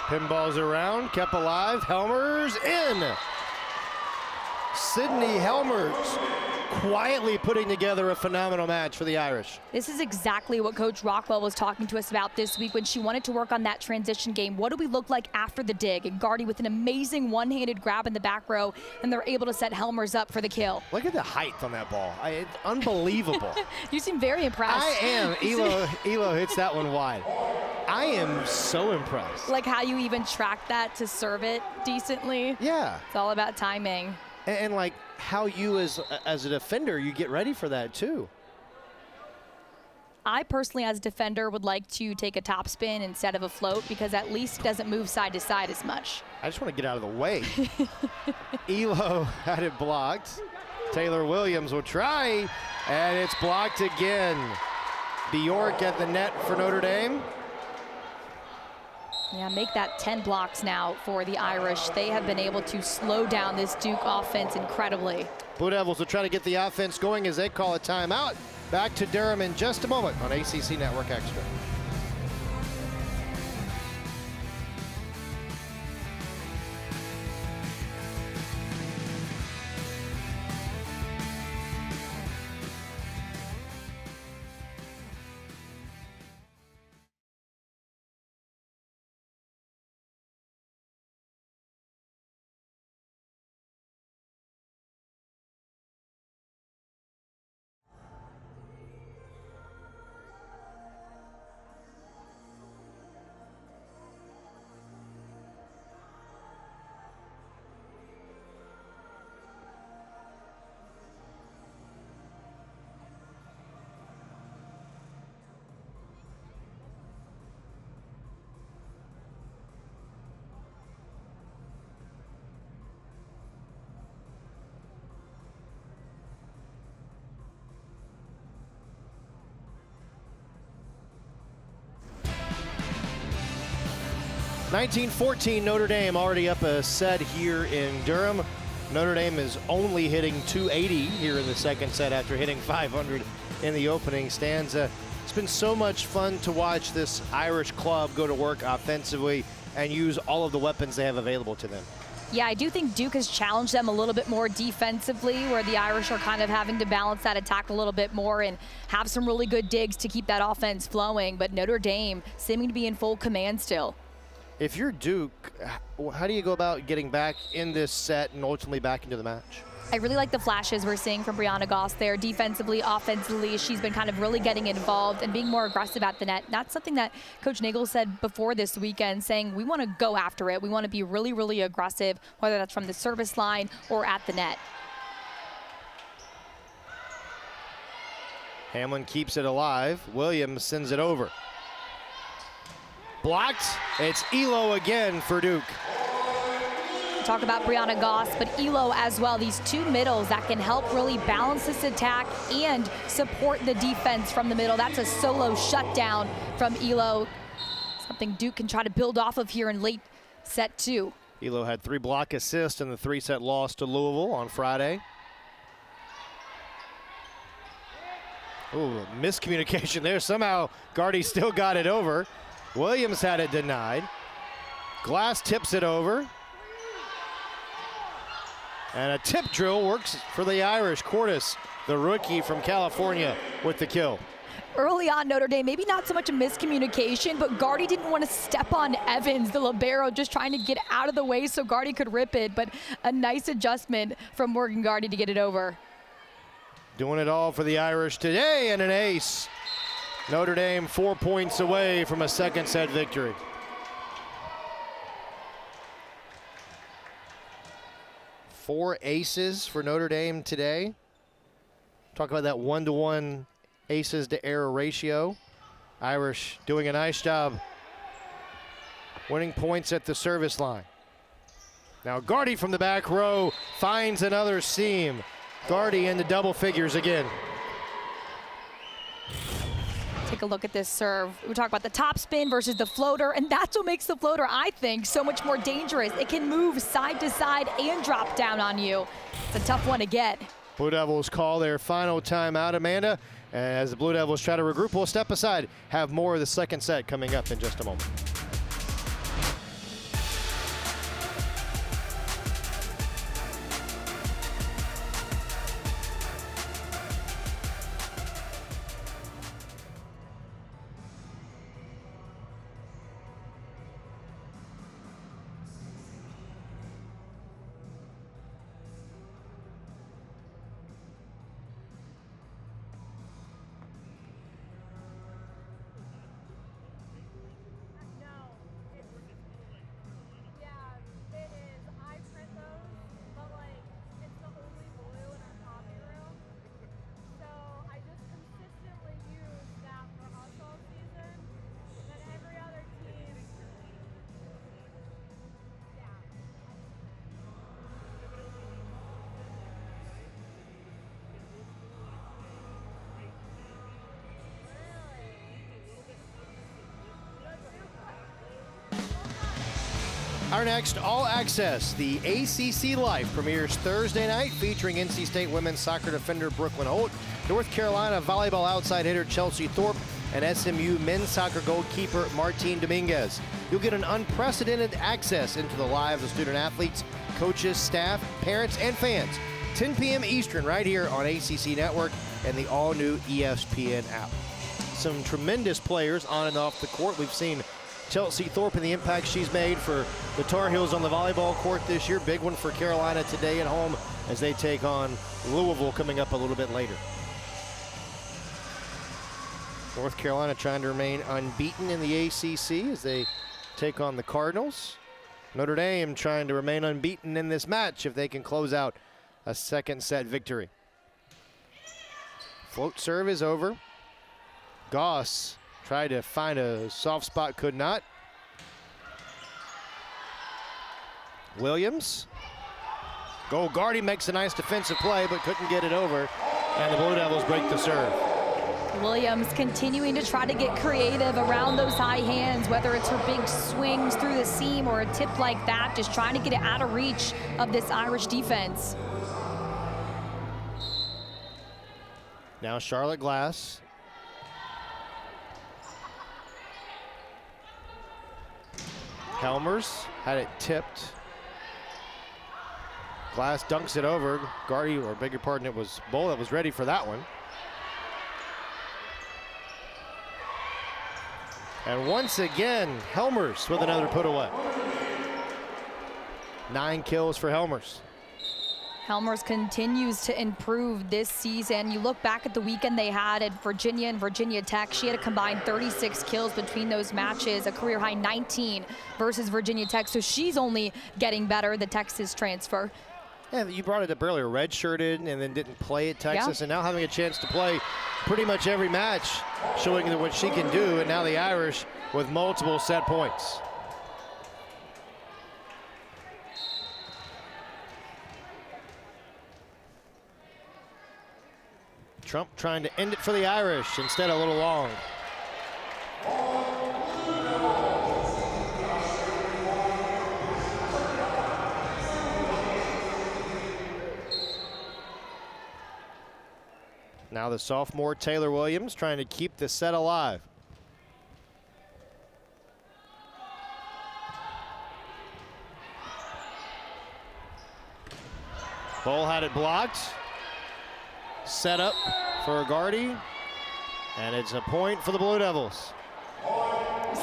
Pinballs around, kept alive. Helmers in. Sydney Helmers quietly putting together a phenomenal match for the Irish. This is exactly what Coach Rockwell was talking to us about this week when she wanted to work on that transition game. What do we look like after the dig? And Gardy with an amazing one-handed grab in the back row, and they're able to set Helmers up for the kill. Look at the height on that ball. It's unbelievable. You seem very impressed. I am. Elo hits that one wide. I am so impressed. Like how you even track that to serve it decently. Yeah. It's all about timing. And like how you as a defender, you get ready for that too. I personally, as a defender, would like to take a topspin instead of a float because at least it doesn't move side to side as much. I just want to get out of the way. Elo had it blocked. Taylor Williams will try, and it's blocked again. Bjork at the net for Notre Dame. Yeah, make that 10 blocks now for the Irish. They have been able to slow down this Duke offense incredibly. Blue Devils will try to get the offense going as they call a timeout. Back to Durham in just a moment on ACC Network Extra. (1914) Notre Dame already up a set here in Durham. Notre Dame is only hitting .280 here in the second set after hitting .500 in the opening stanza. It's been so much fun to watch this Irish club go to work offensively and use all of the weapons they have available to them. Yeah, I do think Duke has challenged them a little bit more defensively, where the Irish are kind of having to balance that attack a little bit more and have some really good digs to keep that offense flowing. But Notre Dame seeming to be in full command still. If you're Duke, how do you go about getting back in this set and ultimately back into the match? I really like the flashes we're seeing from Brianna Goss there. Defensively, offensively, she's been kind of really getting involved and being more aggressive at the net. That's something that Coach Nagel said before this weekend, saying we want to go after it. We want to be really, really aggressive, whether that's from the service line or at the net. Hamlin keeps it alive. Williams sends it over. Blocked. It's Elo again for Duke. Talk about Brianna Goss, but Elo as well. These two middles that can help really balance this attack and support the defense from the middle. That's a solo shutdown from Elo. Something Duke can try to build off of here in late set 2. Elo had 3 block assists in the 3-set loss to Louisville on Friday. Ooh, miscommunication there. Somehow Gardy still got it over. Williams had it denied. Glass tips it over. And a tip drill works for the Irish. Cordes, the rookie from California, with the kill. Early on, Notre Dame, maybe not so much a miscommunication, but Gardy didn't want to step on Evans, the libero, just trying to get out of the way so Gardy could rip it. But a nice adjustment from Morgan Gardy to get it over. Doing it all for the Irish today, and an ace. Notre Dame 4 points away from a second set victory. Four aces for Notre Dame today. Talk about that 1-to-1 aces to error ratio. Irish doing a nice job winning points at the service line. Now Gardy from the back row finds another seam. Gardy into double figures again. Take a look at this serve. We talk about the top spin versus the floater, and that's what makes the floater, I think, so much more dangerous. It can move side to side and drop down on you. It's a tough one to get. Blue Devils call their final timeout, Amanda. As the Blue Devils try to regroup, we'll step aside. Have more of the second set coming up in just a moment. Our next All Access, the ACC Life, premieres Thursday night, featuring NC State women's soccer defender Brooklyn Holt, North Carolina volleyball outside hitter Chelsea Thorpe, and SMU men's soccer goalkeeper Martine Dominguez. You'll get an unprecedented access into the lives of student athletes, coaches, staff, parents, and fans. 10 p.m. Eastern right here on ACC Network and the all-new ESPN app. Some tremendous players on and off the court. We've seen Chelsea Thorpe and the impact she's made for the Tar Heels on the volleyball court this year. Big one for Carolina today at home as they take on Louisville coming up a little bit later. North Carolina trying to remain unbeaten in the ACC as they take on the Cardinals. Notre Dame trying to remain unbeaten in this match if they can close out a second set victory. Float serve is over. Goss tried to find a soft spot, could not. Williams. Gardy makes a nice defensive play, but couldn't get it over. And the Blue Devils break the serve. Williams continuing to try to get creative around those high hands, whether it's her big swings through the seam or a tip like that, just trying to get it out of reach of this Irish defense. Now Charlotte Glass. Helmers had it tipped. Glass dunks it over. Gardy, or beg your pardon, it was Bull that was ready for that one. And once again, Helmers with another put away. 9 kills for Helmers. Helmers continues to improve this season. You look back at the weekend they had at Virginia and Virginia Tech. She had a combined 36 kills between those matches, a career high 19 versus Virginia Tech. So she's only getting better, the Texas transfer. Yeah, you brought it up earlier, redshirted and then didn't play at Texas, and now having a chance to play pretty much every match, showing what she can do, and now the Irish with multiple set points. Trump trying to end it for the Irish, instead a little long. Now the sophomore Taylor Williams trying to keep the set alive. Bull had it blocked. Set up for Gardy, and it's a point for the Blue Devils.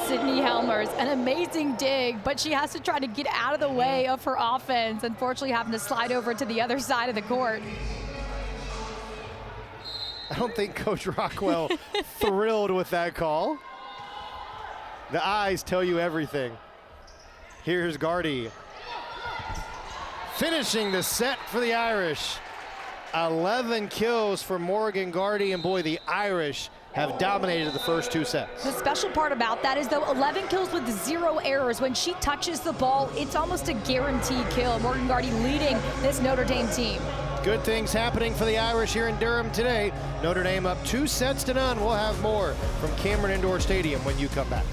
Sydney Helmers, an amazing dig, but she has to try to get out of the way of her offense, unfortunately having to slide over to the other side of the court. I don't think Coach Rockwell thrilled with that call. The eyes tell you everything. Here's Gardy. Finishing the set for the Irish. 11 kills for Morgan Gardy, and boy, the Irish have dominated the first 2 sets. The special part about that is, though, 11 kills with 0 errors. When she touches the ball, it's almost a guaranteed kill. Morgan Gardy leading this Notre Dame team. Good things happening for the Irish here in Durham today. Notre Dame up 2-0. We'll have more from Cameron Indoor Stadium when you come back.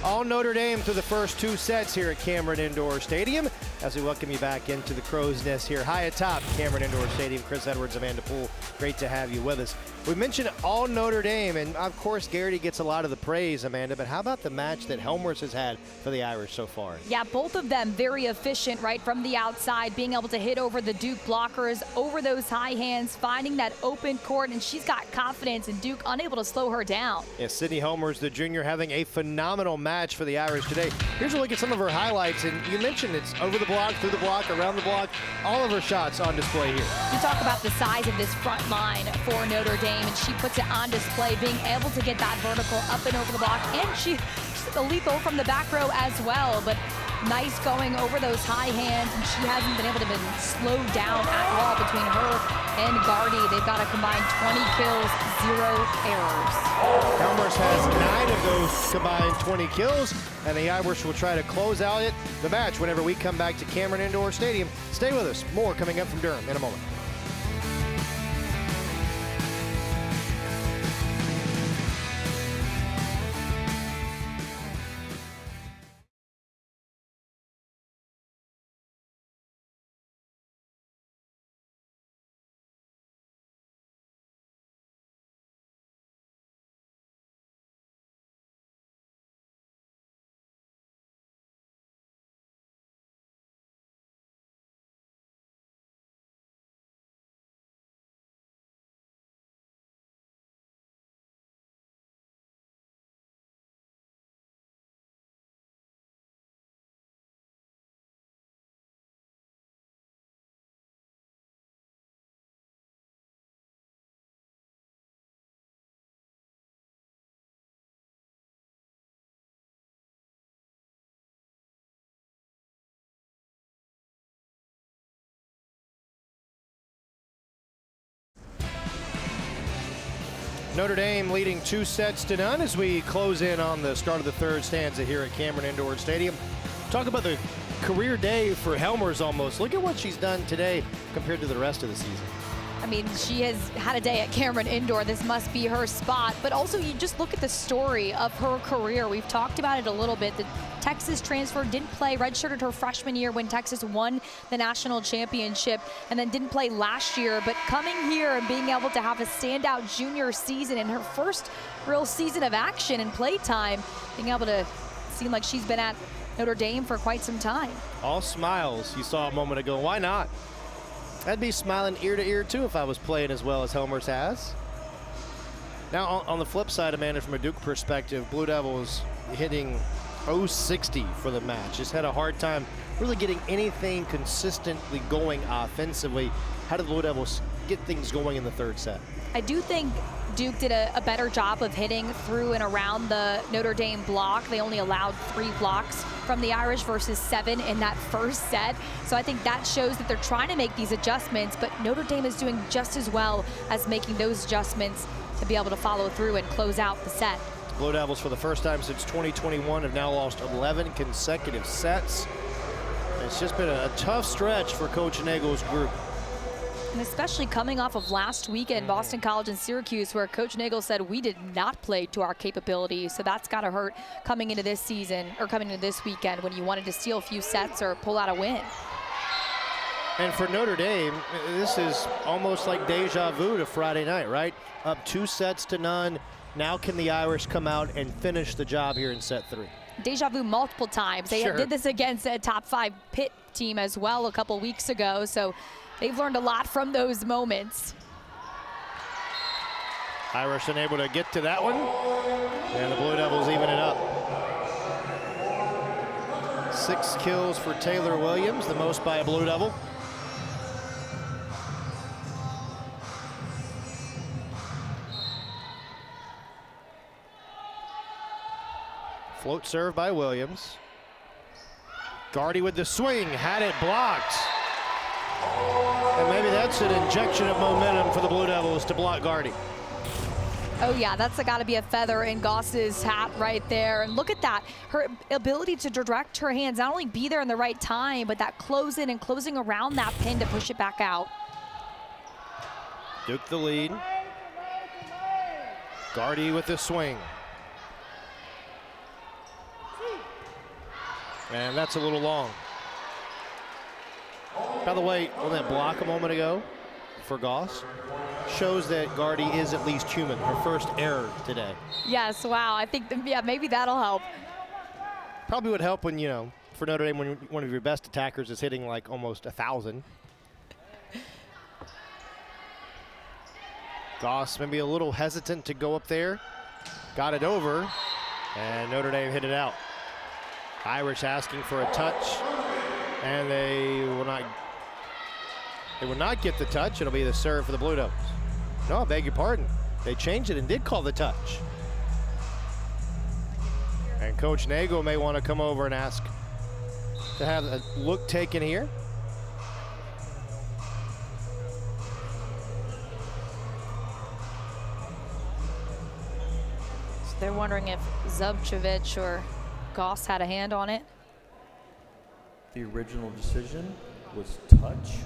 All Notre Dame through the first 2 sets here at Cameron Indoor Stadium, as we welcome you back into the Crow's Nest here high atop Cameron Indoor Stadium. Chris Edwards, Amanda Poole, great to have you with us. We mentioned all Notre Dame, and of course Garrity gets a lot of the praise, Amanda, but how about the match that Helmers has had for the Irish so far? Yeah, both of them very efficient right from the outside, being able to hit over the Duke blockers, over those high hands, finding that open court, and she's got confidence, and Duke unable to slow her down. Yeah, Sydney Helmers, the junior, having a phenomenal match for the Irish today. Here's a look at some of her highlights, and you mentioned it's over the block, through the block, around the block, all of her shots on display here. You talk about the size of this front line for Notre Dame, and she puts it on display, being able to get that vertical up and over the block, and she's lethal from the back row as well, but nice going over those high hands, and she hasn't been able to be slowed down at all between her and Gardy. They've got a combined 20 kills, 0 errors. Helmers has 9 of those combined 20 kills, and the Irish will try to close out the match whenever we come back to Cameron Indoor Stadium. Stay with us. More coming up from Durham in a moment. Notre Dame leading 2-0 as we close in on the start of the third stanza here at Cameron Indoor Stadium. Talk about the career day for Helmers almost. Look at what she's done today compared to the rest of the season. I mean, she has had a day at Cameron Indoor. This must be her spot. But also, you just look at the story of her career. We've talked about it a little bit. The Texas transfer, didn't play, redshirted her freshman year when Texas won the national championship, and then didn't play last year. But coming here and being able to have a standout junior season in her first real season of action and play time, being able to seem like she's been at Notre Dame for quite some time. All smiles you saw a moment ago. Why not? I'd be smiling ear to ear too if I was playing as well as Helmers has. Now on the flip side, Amanda, from a Duke perspective, Blue Devils hitting 0-60 for the match. Just had a hard time really getting anything consistently going offensively. How did the Blue Devils get things going in the third set? I do think Duke did a better job of hitting through and around the Notre Dame block. They only allowed 3 blocks from the Irish versus 7 in that first set. So I think that shows that they're trying to make these adjustments, but Notre Dame is doing just as well as making those adjustments to be able to follow through and close out the set. Blue Devils, for the first time since 2021, have now lost 11 consecutive sets. It's just been a tough stretch for Coach Nagel's group. And especially coming off of last weekend, Boston College and Syracuse, where Coach Nagel said we did not play to our capabilities. So that's got to hurt coming into this season, or coming into this weekend, when you wanted to steal a few sets or pull out a win. And for Notre Dame, this is almost like deja vu to Friday night, right? Up 2-0. Now can the Irish come out and finish the job here in set 3? Deja vu multiple times. They did this against a top 5 Pitt team as well a couple weeks ago. So they've learned a lot from those moments. Irish unable to get to that one. And the Blue Devils even it up. 6 kills for Taylor Williams, the most by a Blue Devil. Float serve by Williams. Gardy with the swing, had it blocked. And maybe that's an injection of momentum for the Blue Devils to block Gardy. Oh yeah, that's got to be a feather in Goss's hat right there. And look at that, her ability to direct her hands, not only be there in the right time, but that close in and closing around that pin to push it back out. Duke the lead. Gardy with the swing. And that's a little long. By the way, on that block a moment ago, for Goss. Shows that Guardy is at least human. Her first error today. Yes, wow. I think, yeah, maybe that'll help. Probably would help when, you know, for Notre Dame, when one of your best attackers is hitting like almost 1,000. Goss maybe a little hesitant to go up there. Got it over, and Notre Dame hit it out. Irish asking for a touch, and they will not get the touch. It'll be the serve for the Blue Devils. No, I beg your pardon. They changed it and did call the touch. And Coach Nagel may want to come over and ask to have a look taken here. So they're wondering if Zubčević or Goss had a hand on it. The original decision was touch.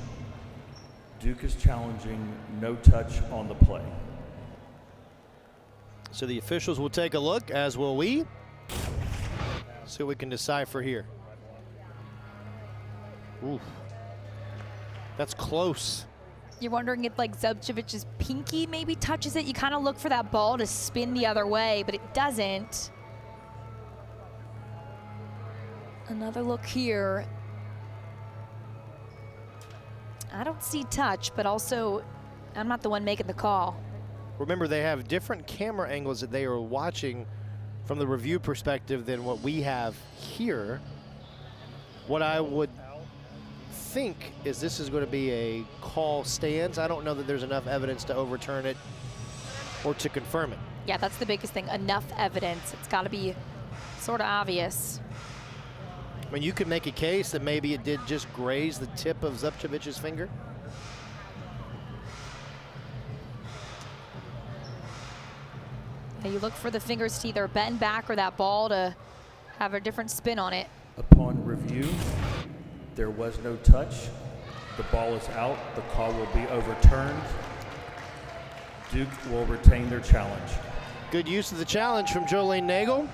Duke is challenging no touch on the play. So the officials will take a look, as will we. See what we can decipher here. Ooh. That's close. You're wondering if like Zubčević's pinky maybe touches it. You kind of look for that ball to spin the other way, but it doesn't. Another look here. I don't see touch, but also I'm not the one making the call. Remember, they have different camera angles that they are watching from the review perspective than what we have here. What I would think is this is going to be a call stands. I don't know that there's enough evidence to overturn it or to confirm it. Yeah, that's the biggest thing. Enough evidence. It's got to be sort of obvious. I mean, you could make a case that maybe it did just graze the tip of Zubčević's finger. Yeah, you look for the fingers to either bend back or that ball to have a different spin on it. Upon review, there was no touch. The ball is out. The call will be overturned. Duke will retain their challenge. Good use of the challenge from Jolene Nagel.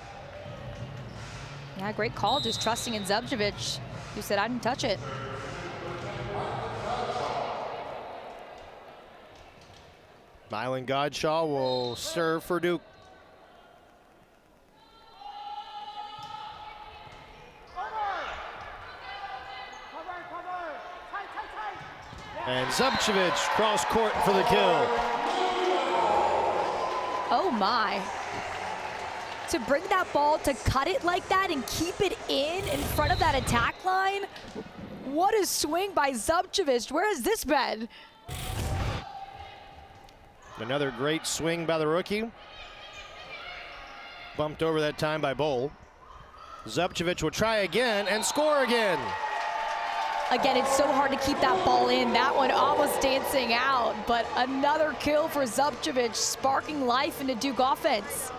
Yeah, great call, just trusting in Zubčević, who said, I didn't touch it. Mylan Godshaw will serve for Duke. And Zubčević cross court for the kill. Oh my. To bring that ball, to cut it like that and keep it in front of that attack line. What a swing by Zubčević. Where has this been? Another great swing by the rookie. Bumped over that time by Bowl. Zubčević will try again and score again. Again, it's so hard to keep that ball in. That one almost dancing out, but another kill for Zubčević, sparking life into Duke offense.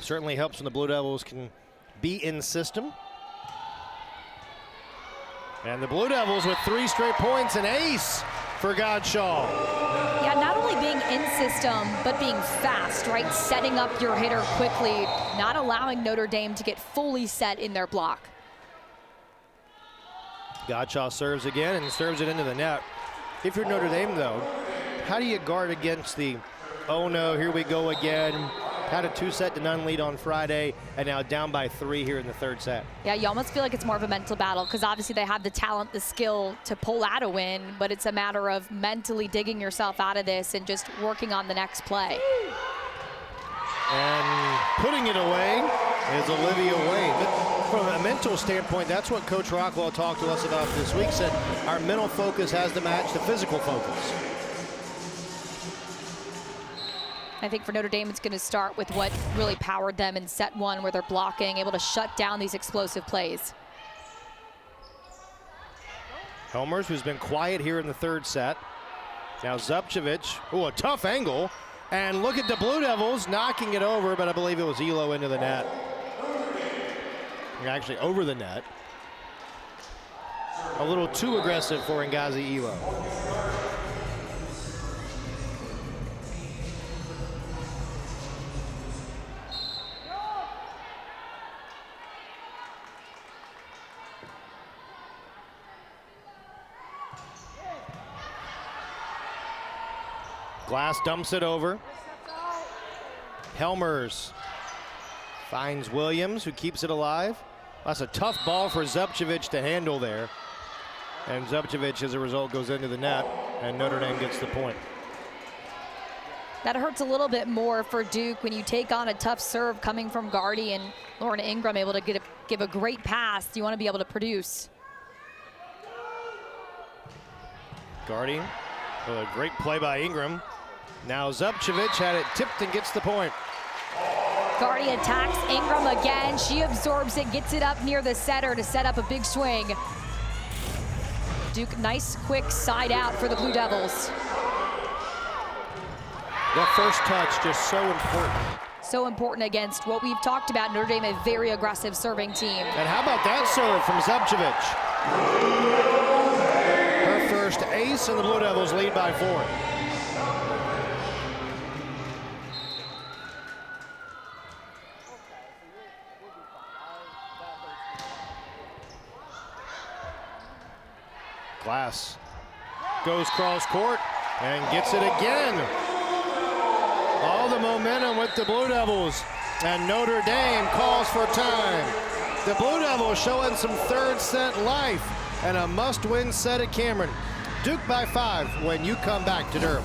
Certainly helps when the Blue Devils can be in system. And the Blue Devils with 3 straight points, an ace for Godshaw. Yeah, not only being in system, but being fast, right? Setting up your hitter quickly, not allowing Notre Dame to get fully set in their block. Godshaw serves again and serves it into the net. If you're Notre Dame, though, how do you guard against the, oh no, here we go again? Had a 2-0 lead on Friday, and now down by 3 here in the 3rd set. Yeah, you almost feel like it's more of a mental battle because obviously they have the talent, the skill to pull out a win, but it's a matter of mentally digging yourself out of this and just working on the next play. And putting it away is Olivia Wayne. But from a mental standpoint, that's what Coach Rockwell talked to us about this week, said our mental focus has to match the physical focus. I think for Notre Dame, it's going to start with what really powered them in set 1, where they're blocking, able to shut down these explosive plays. Helmers, who's been quiet here in the 3rd set. Now Zubčević, oh, a tough angle. And look at the Blue Devils knocking it over, but I believe it was Elo into the net. Actually over the net. A little too aggressive for Ngozi Elo. Glass dumps it over. Helmers finds Williams, who keeps it alive. That's a tough ball for Zubcevic to handle there. And Zubcevic, as a result, goes into the net, and Notre Dame gets the point. That hurts a little bit more for Duke when you take on a tough serve coming from Gardy, and Lauren Ingram able to give a great pass. You want to be able to produce. Gardy with a great play by Ingram. Now Zubcevic had it tipped and gets the point. Gardy attacks Ingram again. She absorbs it, gets it up near the setter to set up a big swing. Duke, nice quick side out for the Blue Devils. The first touch just so important. So important against what we've talked about, Notre Dame, a very aggressive serving team. And how about that serve from Zubcevic? Her first ace, and the Blue Devils lead by 4. Glass goes cross court and gets it again. All the momentum with the Blue Devils, and Notre Dame calls for time. The Blue Devils showing some third set life, and a must-win set at Cameron. Duke by 5 when you come back to Durham.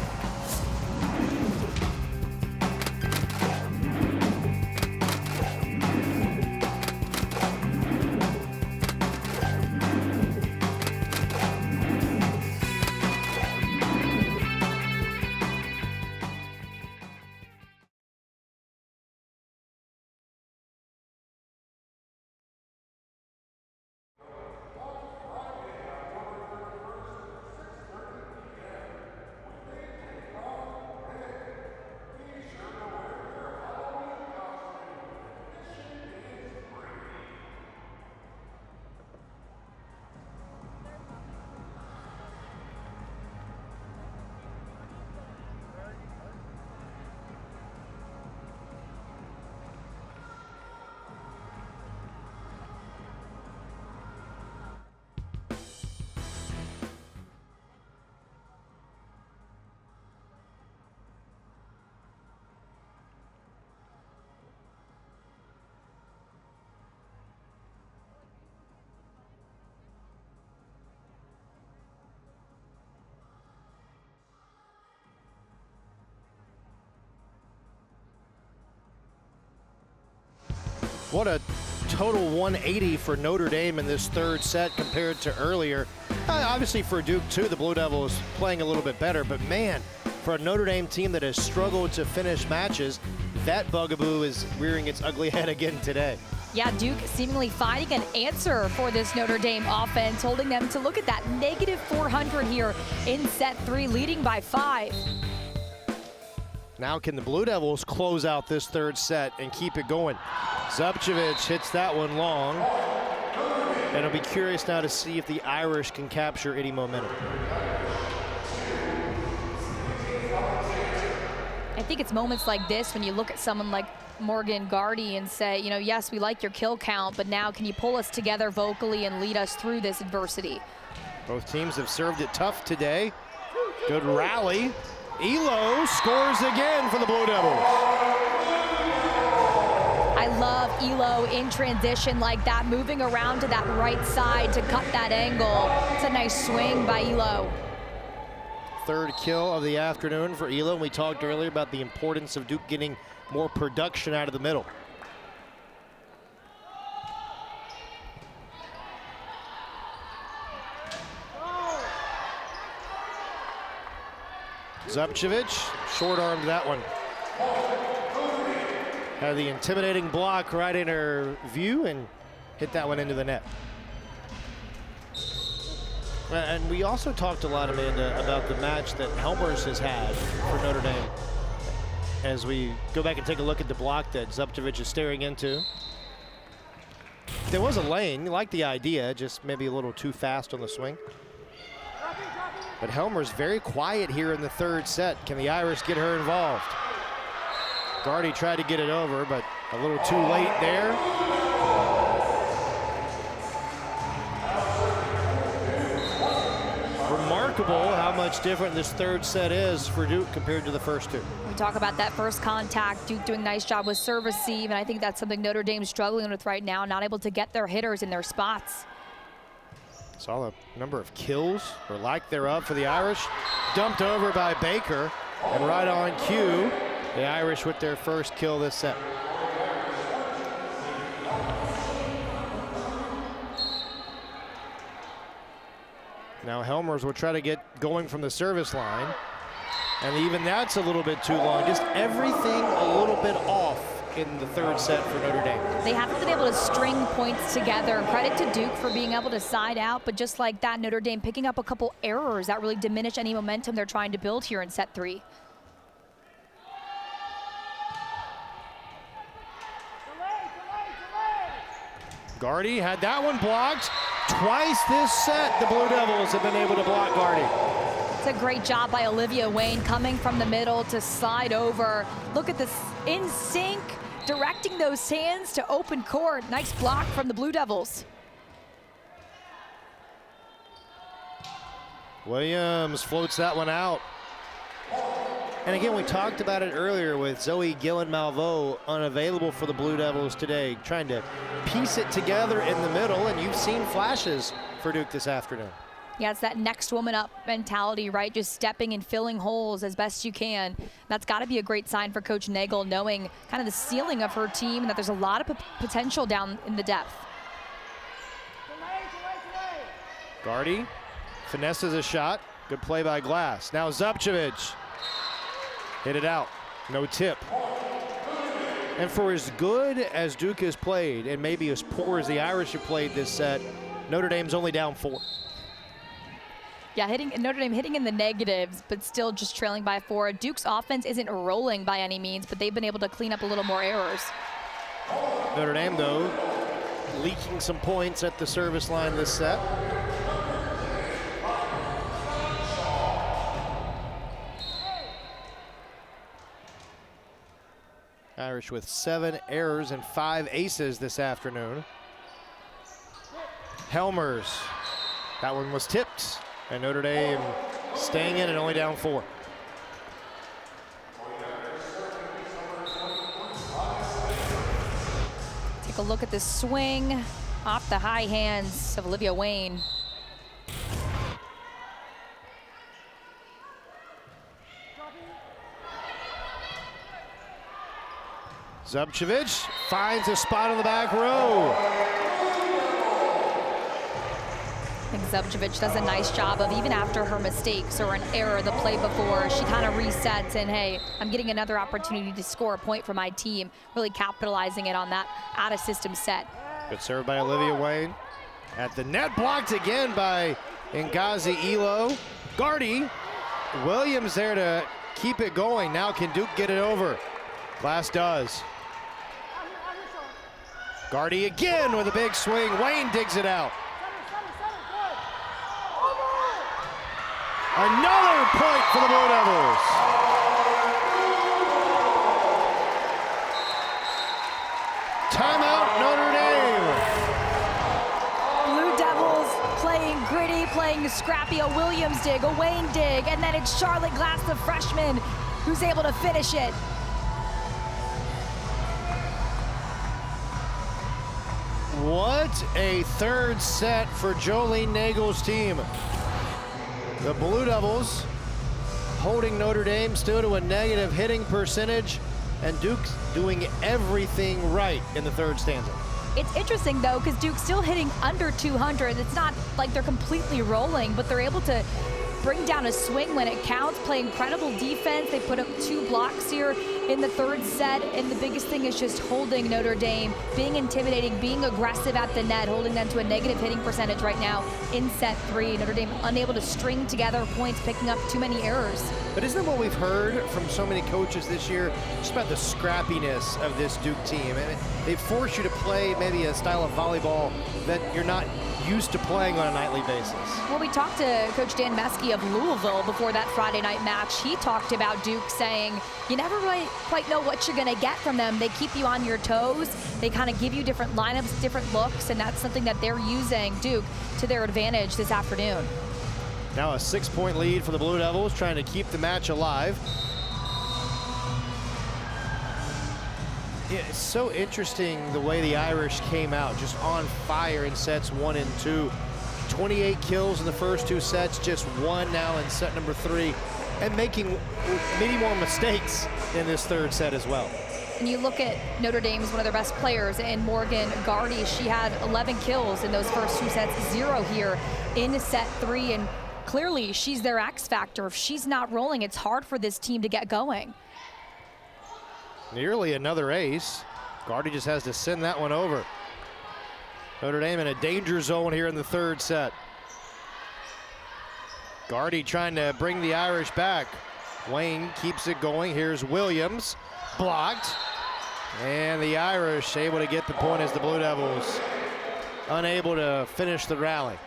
What a total 180 for Notre Dame in this third set compared to earlier. Obviously for Duke too, the Blue Devils playing a little bit better, but man, for a Notre Dame team that has struggled to finish matches, that bugaboo is rearing its ugly head again today. Yeah, Duke seemingly finding an answer for this Notre Dame offense, holding them to look at that negative 400 here in set 3, leading by 5. Now can the Blue Devils close out this third set and keep it going? Zubcevic hits that one long. And I'll be curious now to see if the Irish can capture any momentum. I think it's moments like this when you look at someone like Morgan Gardy and say, you know, yes, we like your kill count, but now can you pull us together vocally and lead us through this adversity? Both teams have served it tough today. Good rally. Elo scores again for the Blue Devils. I love Elo in transition like that, moving around to that right side to cut that angle. It's a nice swing by Elo. Third kill of the afternoon for Elo. We talked earlier about the importance of Duke getting more production out of the middle. Zubcevic short-armed that one. Had the intimidating block right in her view and hit that one into the net. And we also talked a lot, Amanda, about the match that Helmers has had for Notre Dame. As we go back and take a look at the block that Zubcevic is staring into. There was a lane, you like the idea, just maybe a little too fast on the swing. But Helmer's very quiet here in the third set. Can the Irish get her involved? Gardy tried to get it over, but a little too late there. remarkable how much different this third set is for Duke compared to the first two. We talk about that first contact, Duke doing a nice job with serve receive, and I think that's something Notre Dame's struggling with right now, not able to get their hitters in their spots. Saw the number of kills, or lack thereof, for the Irish. Dumped over by Baker, and right on cue, the Irish with their first kill this set. Now Helmers will try to get going from the service line, and even that's a little bit too long. Just everything a little bit off in the third set for Notre Dame. They haven't been able to string points together. Credit to Duke for being able to side out, but just like that, Notre Dame picking up a couple errors that really diminish any momentum they're trying to build here in set 3. Gardy had that one blocked. Twice this set, the Blue Devils have been able to block Gardy. It's a great job by Olivia Wayne coming from the middle to slide over. Look at this, in sync, directing those hands to open court. Nice block from the Blue Devils. Williams floats that one out. And again, we talked about it earlier with Zoe Gillen-Malveaux unavailable for the Blue Devils today, trying to piece it together in the middle, and you've seen flashes for Duke this afternoon. Yeah, it's that next woman up mentality, right? Just stepping and filling holes as best you can. That's got to be a great sign for Coach Nagel, knowing kind of the ceiling of her team and that there's a lot of potential down in the depth. Gardy finesses a shot. Good play by Glass. Now Zubcevic. Hit it out, no tip. And for as good as Duke has played, and maybe as poor as the Irish have played this set, Notre Dame's only down 4. Yeah, Notre Dame hitting in the negatives, but still just trailing by 4. Duke's offense isn't rolling by any means, but they've been able to clean up a little more errors. Notre Dame, though, leaking some points at the service line this set. Irish with 7 errors and 5 aces this afternoon. Helmers, that one was tipped, and Notre Dame staying in and only down 4. Take a look at this swing off the high hands of Olivia Wayne. Zubcevic finds a spot on the back row. I think Zubcevic does a nice job of, even after her mistakes or an error the play before, she kind of resets and, hey, I'm getting another opportunity to score a point for my team, really capitalizing it on that out-of-system set. Good serve by Olivia Wayne. At the net, blocked again by Ngazi Elo. Gardy, Williams there to keep it going. Now can Duke get it over? Glass does. Gardy again with a big swing. Wayne digs it out. Another point for the Blue Devils. Timeout, Notre Dame. Blue Devils playing gritty, playing scrappy. A Williams dig, a Wayne dig, and then it's Charlotte Glass, the freshman, who's able to finish it. What a third set for Jolene Nagel's team. The Blue Devils holding Notre Dame still to a negative hitting percentage, and Duke's doing everything right in the third stanza. It's interesting, though, because Duke's still hitting under 200. It's not like they're completely rolling, but they're able to bring down a swing when it counts, play incredible defense. They put up 2 blocks here in the third set, and the biggest thing is just holding Notre Dame, being intimidating, being aggressive at the net, holding them to a negative hitting percentage right now in set 3. Notre Dame unable to string together points, picking up too many errors. But isn't that what we've heard from so many coaches this year? Just about the scrappiness of this Duke team. And they force you to play maybe a style of volleyball that you're not used to playing on a nightly basis. Well, we talked to Coach Dan Meskey of Louisville before that Friday night match. He talked about Duke saying, you never really quite know what you're going to get from them. They keep you on your toes. They kind of give you different lineups, different looks, and that's something that they're using, Duke, to their advantage this afternoon. Now a 6-point lead for the Blue Devils, trying to keep the match alive. It's so interesting the way the Irish came out, just on fire in sets 1 and 2. 28 kills in the first 2 sets, just 1 now in set number 3, and making many more mistakes in this 3rd set as well. And you look at Notre Dame's one of their best players, and Morgan Gardy, she had 11 kills in those first 2 sets, 0 here in set 3, and clearly she's their X factor. If she's not rolling, it's hard for this team to get going. Nearly another ace. Gardy just has to send that one over. Notre Dame in a danger zone here in the 3rd set. Gardy trying to bring the Irish back. Wayne keeps it going. Here's Williams, blocked. And the Irish able to get the point as the Blue Devils unable to finish the rally.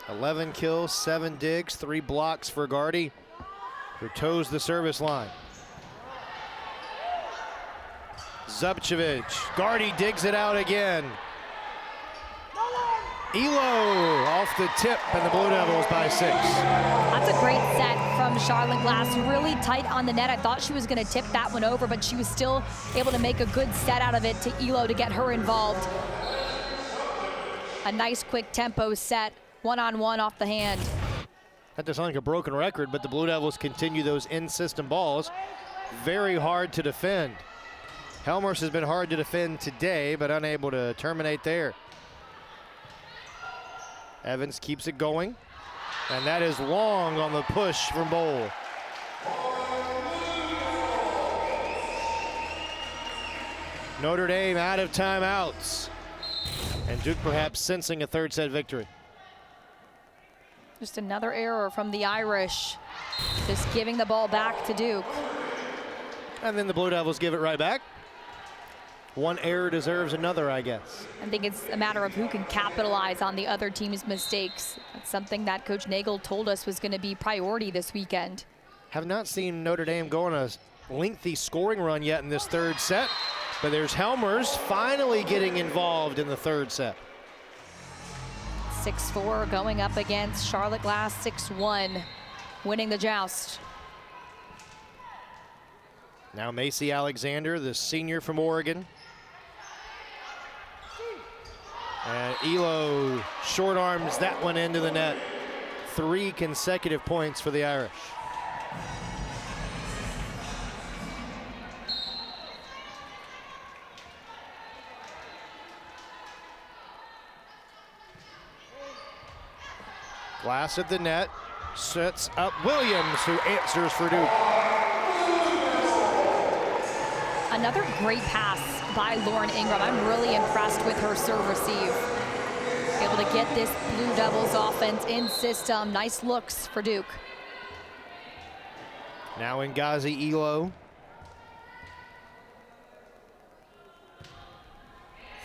$11 kills, 7 digs, 3 blocks for Gardy, who toes the service line. Zubcevic, Gardy digs it out again. Elo off the tip, and the Blue Devils by 6. That's a great set from Charlotte Glass, really tight on the net. I thought she was going to tip that one over, but she was still able to make a good set out of it to Elo to get her involved. A nice quick tempo set. 1-on-1 off the hand. That doesn't sound like a broken record, but the Blue Devils continue those in-system balls. Very hard to defend. Helmers has been hard to defend today, but unable to terminate there. Evans keeps it going, and that is long on the push from Bowl. Notre Dame out of timeouts, and Duke perhaps sensing a 3rd set victory. Just another error from the Irish, just giving the ball back to Duke. And then the Blue Devils give it right back. One error deserves another, I guess. I think it's a matter of who can capitalize on the other team's mistakes. That's something that Coach Nagel told us was going to be priority this weekend. Have not seen Notre Dame go on a lengthy scoring run yet in this 3rd set, but there's Helmers finally getting involved in the 3rd set. 6-4 going up against Charlotte Glass, 6-1, winning the joust. Now Macy Alexander, the senior from Oregon. And Elo short arms that one into the net. 3 consecutive points for the Irish. Glass at the net, sets up Williams, who answers for Duke. Another great pass by Lauren Ingram. I'm really impressed with her serve receive. Able to get this Blue Devils offense in system. Nice looks for Duke. Now Ngazi Elo.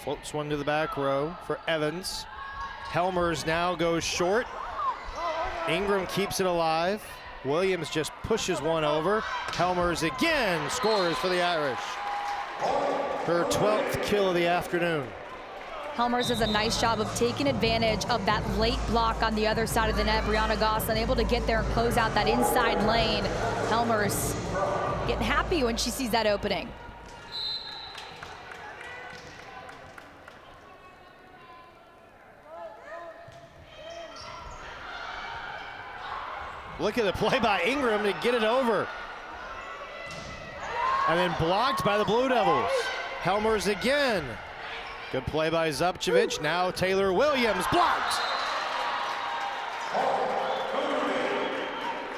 Floats one to the back row for Evans. Helmers now goes short. Ingram keeps it alive. Williams just pushes one over. Helmers again scores for the Irish. Her 12th kill of the afternoon. Helmers does a nice job of taking advantage of that late block on the other side of the net. Brianna Goss unable to get there and close out that inside lane. Helmers getting happy when she sees that opening. Look at the play by Ingram to get it over. And then blocked by the Blue Devils. Helmers again. Good play by Zubcevic. Now Taylor Williams blocked.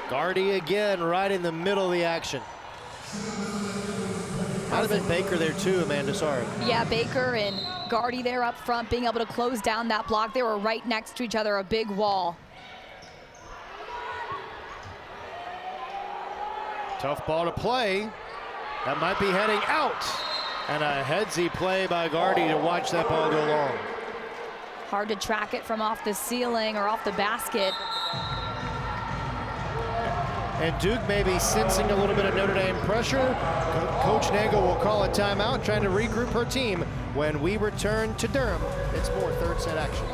Gardy again right in the middle of the action. Might have been Baker there too, Amanda, sorry. Yeah, Baker and Gardy there up front being able to close down that block. They were right next to each other, a big wall. Tough ball to play. That might be heading out. And a headsy play by Gardy to watch that ball go long. Hard to track it from off the ceiling or off the basket. And Duke may be sensing a little bit of Notre Dame pressure. Coach Nagel will call a timeout, trying to regroup her team when we return to Durham. It's more third set action.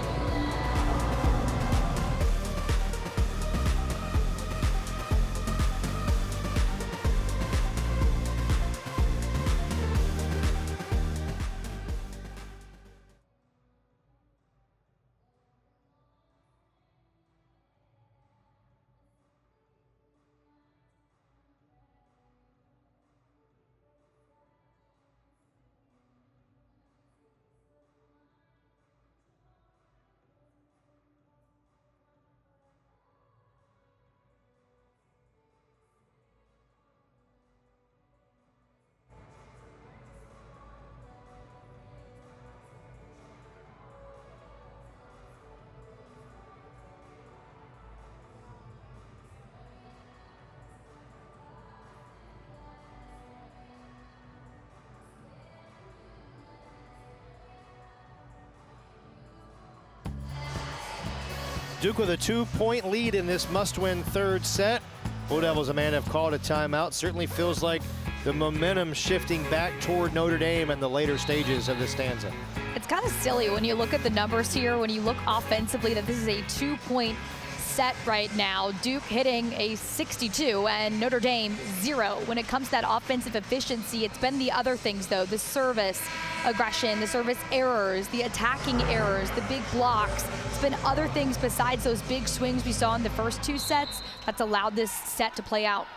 Duke with a 2-point lead in this must-win third set. Blue Devils, Amanda, have called a timeout. Certainly feels like the momentum shifting back toward Notre Dame in the later stages of this stanza. It's kind of silly when you look at the numbers here, when you look offensively, that this is a 2-point set right now. Duke hitting a 62 and Notre Dame 0. When it comes to that offensive efficiency, it's been the other things though, the service aggression, the service errors, the attacking errors, the big blocks. It's been other things besides those big swings we saw in the first 2 sets that's allowed this set to play out.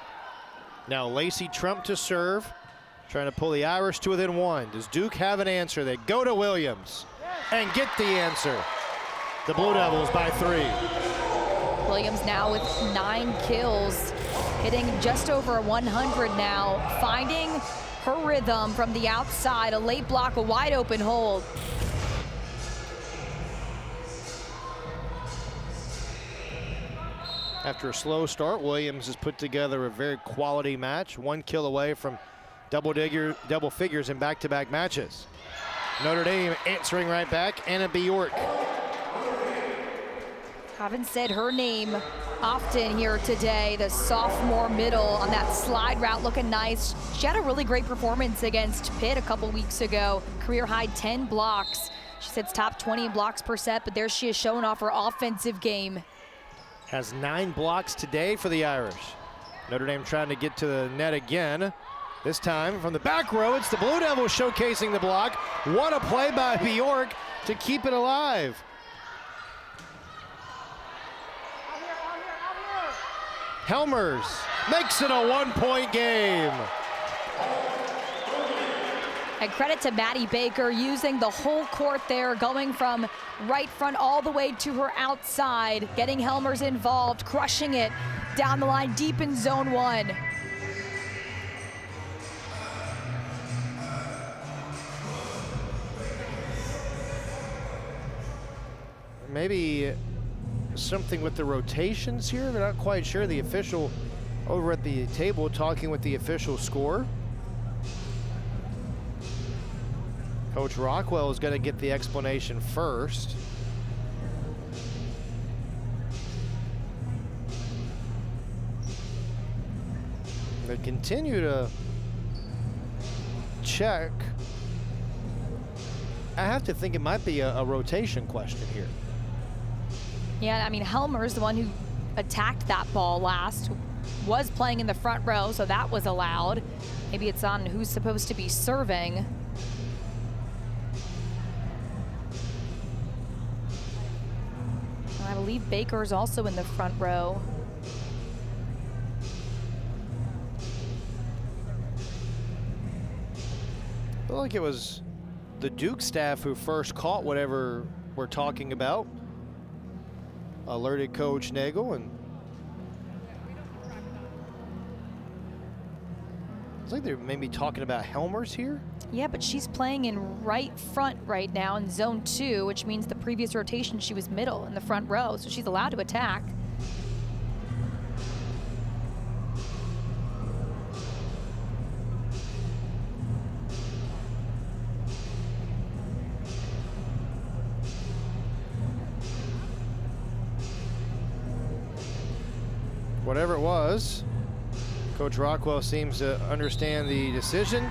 Now Lacey Trump to serve, trying to pull the Irish to within 1. Does Duke have an answer? They go to Williams and get the answer. The Blue Devils by 3. Williams now with 9 kills, hitting just over 100 now, finding her rhythm from the outside, a late block, a wide open hold. After a slow start, Williams has put together a very quality match, 1 kill away from double figures in back-to-back matches. Notre Dame answering right back, Anna Bjork. Haven't said her name often here today. The sophomore middle on that slide route looking nice. She had a really great performance against Pitt a couple weeks ago. Career high 10 blocks. She sits top 20 in blocks per set, but there she is showing off her offensive game. Has 9 blocks today for the Irish. Notre Dame trying to get to the net again. This time from the back row, it's the Blue Devils showcasing the block. What a play by Bjork to keep it alive. Helmers makes it a 1-point game. And credit to Maddie Baker using the whole court there, going from right front all the way to her outside, getting Helmers involved, crushing it down the line deep in zone 1. Maybe something with the rotations here. They're not quite sure. The official over at the table talking with the official score. Coach Rockwell is going to get the explanation first. They continue to check. I have to think it might be a rotation question here. Yeah, I mean, Helmers, the one who attacked that ball last, was playing in the front row, so that was allowed. Maybe it's on who's supposed to be serving. I believe Baker's also in the front row. I feel like it was the Duke staff who first caught whatever we're talking about. Alerted Coach Nagel, and it's like they're maybe talking about Helmers here. Yeah, but she's playing in right front right now in zone 2, which means the previous rotation she was middle in the front row, so she's allowed to attack. whatever it was, Coach Rockwell seems to understand the decision,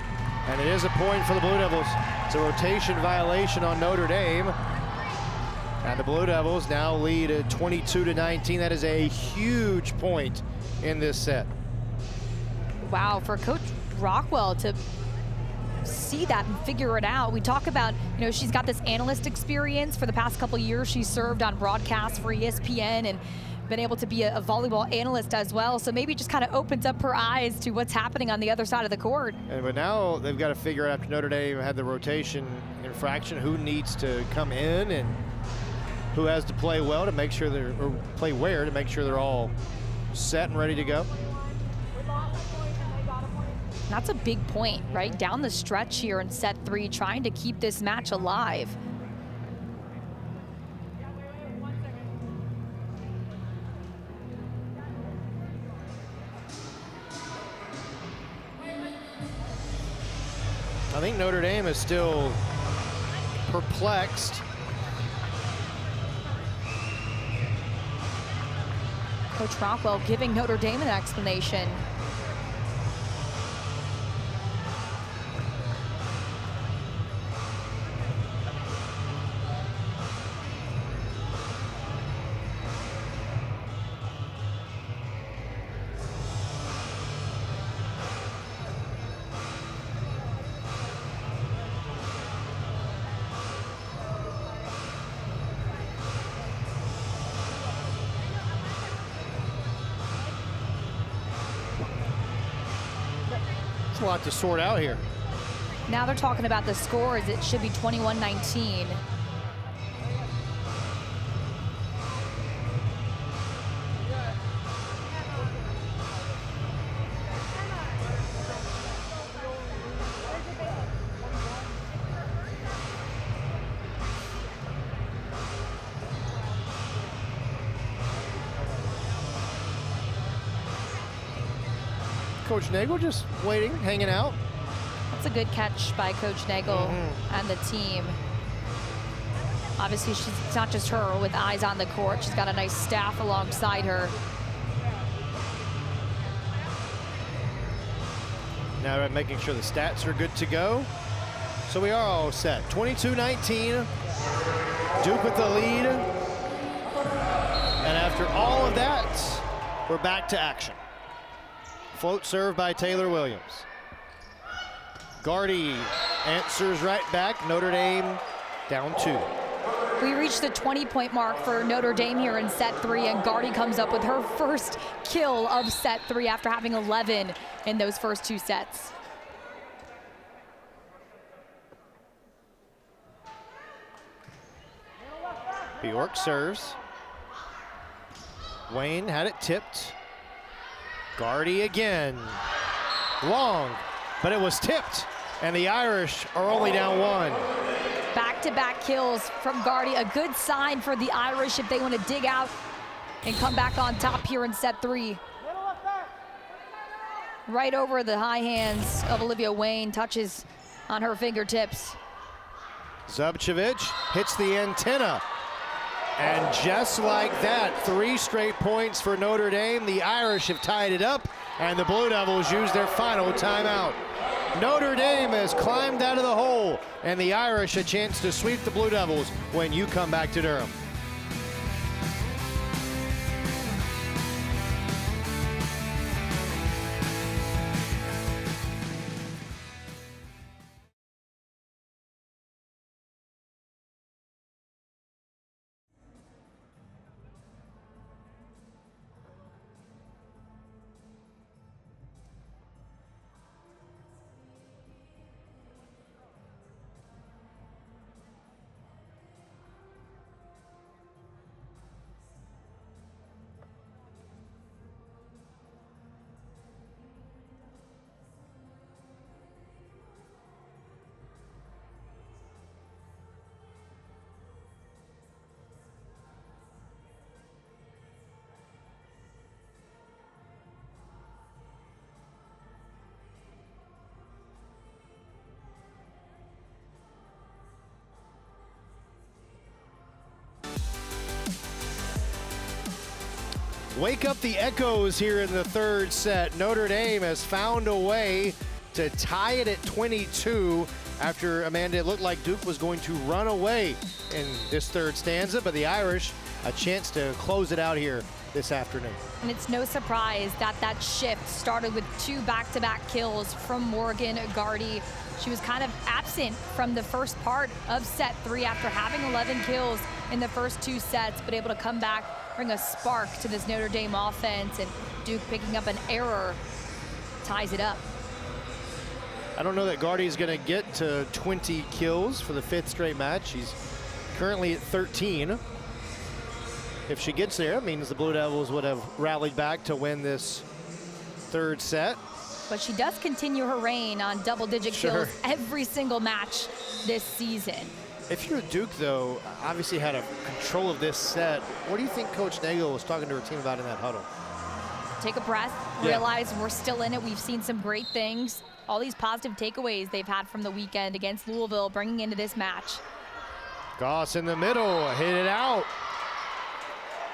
and it is a point for the Blue Devils. It's a rotation violation on Notre Dame. And the Blue Devils now lead at 22-19. That is a huge point in this set. Wow, for Coach Rockwell to see that and figure it out. We talk about, you know, she's got this analyst experience. For the past couple years, she's served on broadcasts for ESPN and been able to be a volleyball analyst as well. So maybe it just kind of opens up her eyes to what's happening on the other side of the court. But now they've got to figure out, after Notre Dame had the rotation infraction, who needs to come in and who has to play well to make sure or play where to make sure they're all set and ready to go. That's a big point, right? Down the stretch here in set 3, trying to keep this match alive. I think Notre Dame is still perplexed. Coach Rockwell giving Notre Dame an explanation. A lot to sort out here. Now they're talking about the scores. It should be 21-19. Coach Nagel just waiting, hanging out. That's a good catch by Coach Nagel and the team. Obviously, it's not just her with eyes on the court. She's got a nice staff alongside her. Now they're making sure the stats are good to go. So we are all set. 22-19. Duke with the lead. And after all of that, we're back to action. Float serve by Taylor Williams. Gardy answers right back. Notre Dame down 2. We reached the 20-point mark for Notre Dame here in set 3, and Gardy comes up with her first kill of set 3 after having 11 in those first 2 sets. Bjork serves. Wayne had it tipped. Gardy again. Long, but it was tipped, and the Irish are only down 1. Back-to-back kills from Gardy. A good sign for the Irish if they want to dig out and come back on top here in set 3. Right over the high hands of Olivia Wayne, touches on her fingertips. Zubcevic hits the antenna. And just like that, 3 straight points for Notre Dame. The Irish have tied it up, and the Blue Devils use their final timeout. Notre Dame has climbed out of the hole, and the Irish a chance to sweep the Blue Devils when you come back to Durham. Wake up the echoes here in the third set. Notre Dame has found a way to tie it at 22 after, Amanda, it looked like Duke was going to run away in this third stanza, but the Irish a chance to close it out here this afternoon. And it's no surprise that that shift started with 2 back-to-back kills from Morgan Gardy. She was kind of absent from the first part of set 3 after having 11 kills in the first 2 sets, but able to come back, bring a spark to this Notre Dame offense, and Duke picking up an error ties it up. I don't know that Gardy's going to get to 20 kills for the 5th straight match. She's currently at 13. If she gets there, it means the Blue Devils would have rallied back to win this third set. But she does continue her reign on double-digit kills every single match this season. If you're Duke, though, obviously had a control of this set. What do you think Coach Nagel was talking to her team about in that huddle? Take a breath, realize we're still in it. We've seen some great things. All these positive takeaways they've had from the weekend against Louisville bringing into this match. Goss in the middle, hit it out.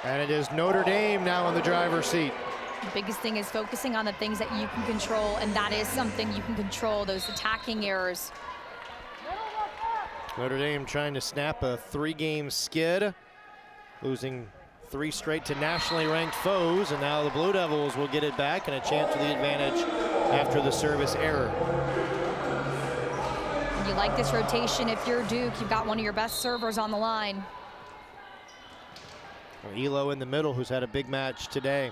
And it is Notre Dame now in the driver's seat. The biggest thing is focusing on the things that you can control, and that is something you can control, those attacking errors. Notre Dame trying to snap a 3-game skid, losing 3 straight to nationally ranked foes, and now the Blue Devils will get it back and a chance for the advantage after the service error. And you like this rotation if you're Duke. You've got one of your best servers on the line. Elo in the middle, who's had a big match today.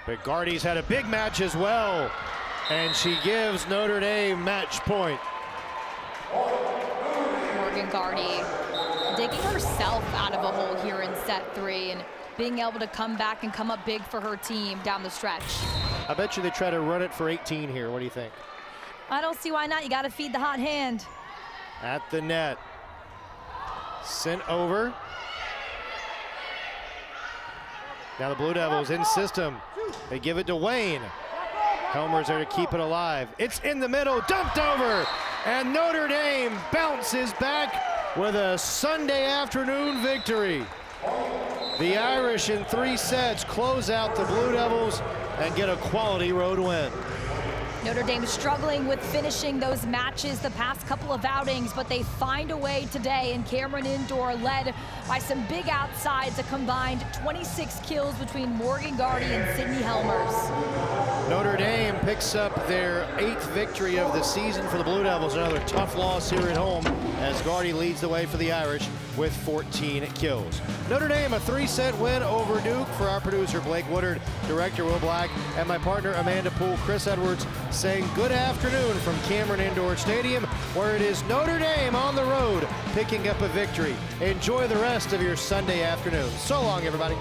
But Gardy's had a big match as well, and she gives Notre Dame match point. Morgan Gardy digging herself out of a hole here in set 3 and being able to come back and come up big for her team down the stretch. I bet you they try to run it for 18 here. What do you think? I don't see why not. You got to feed the hot hand. At the net. Sent over. Now the Blue Devils in system. They give it to Wayne. Helmer's there to keep it alive. It's in the middle, dumped over. And Notre Dame bounces back with a Sunday afternoon victory. The Irish in 3 sets close out the Blue Devils and get a quality road win. Notre Dame struggling with finishing those matches the past couple of outings, but they find a way today, and Cameron Indoor led by some big outsides, a combined 26 kills between Morgan Gardy and Sydney Helmers. Notre Dame picks up their 8th victory of the season for the Blue Devils. Another tough loss here at home as Gardy leads the way for the Irish with 14 kills. Notre Dame a 3-set win over Duke. For our producer Blake Woodard, director Will Black, and my partner Amanda Poole, Chris Edwards, saying good afternoon from Cameron Indoor Stadium, where it is Notre Dame on the road picking up a victory. Enjoy the rest of your Sunday afternoon. So long, everybody.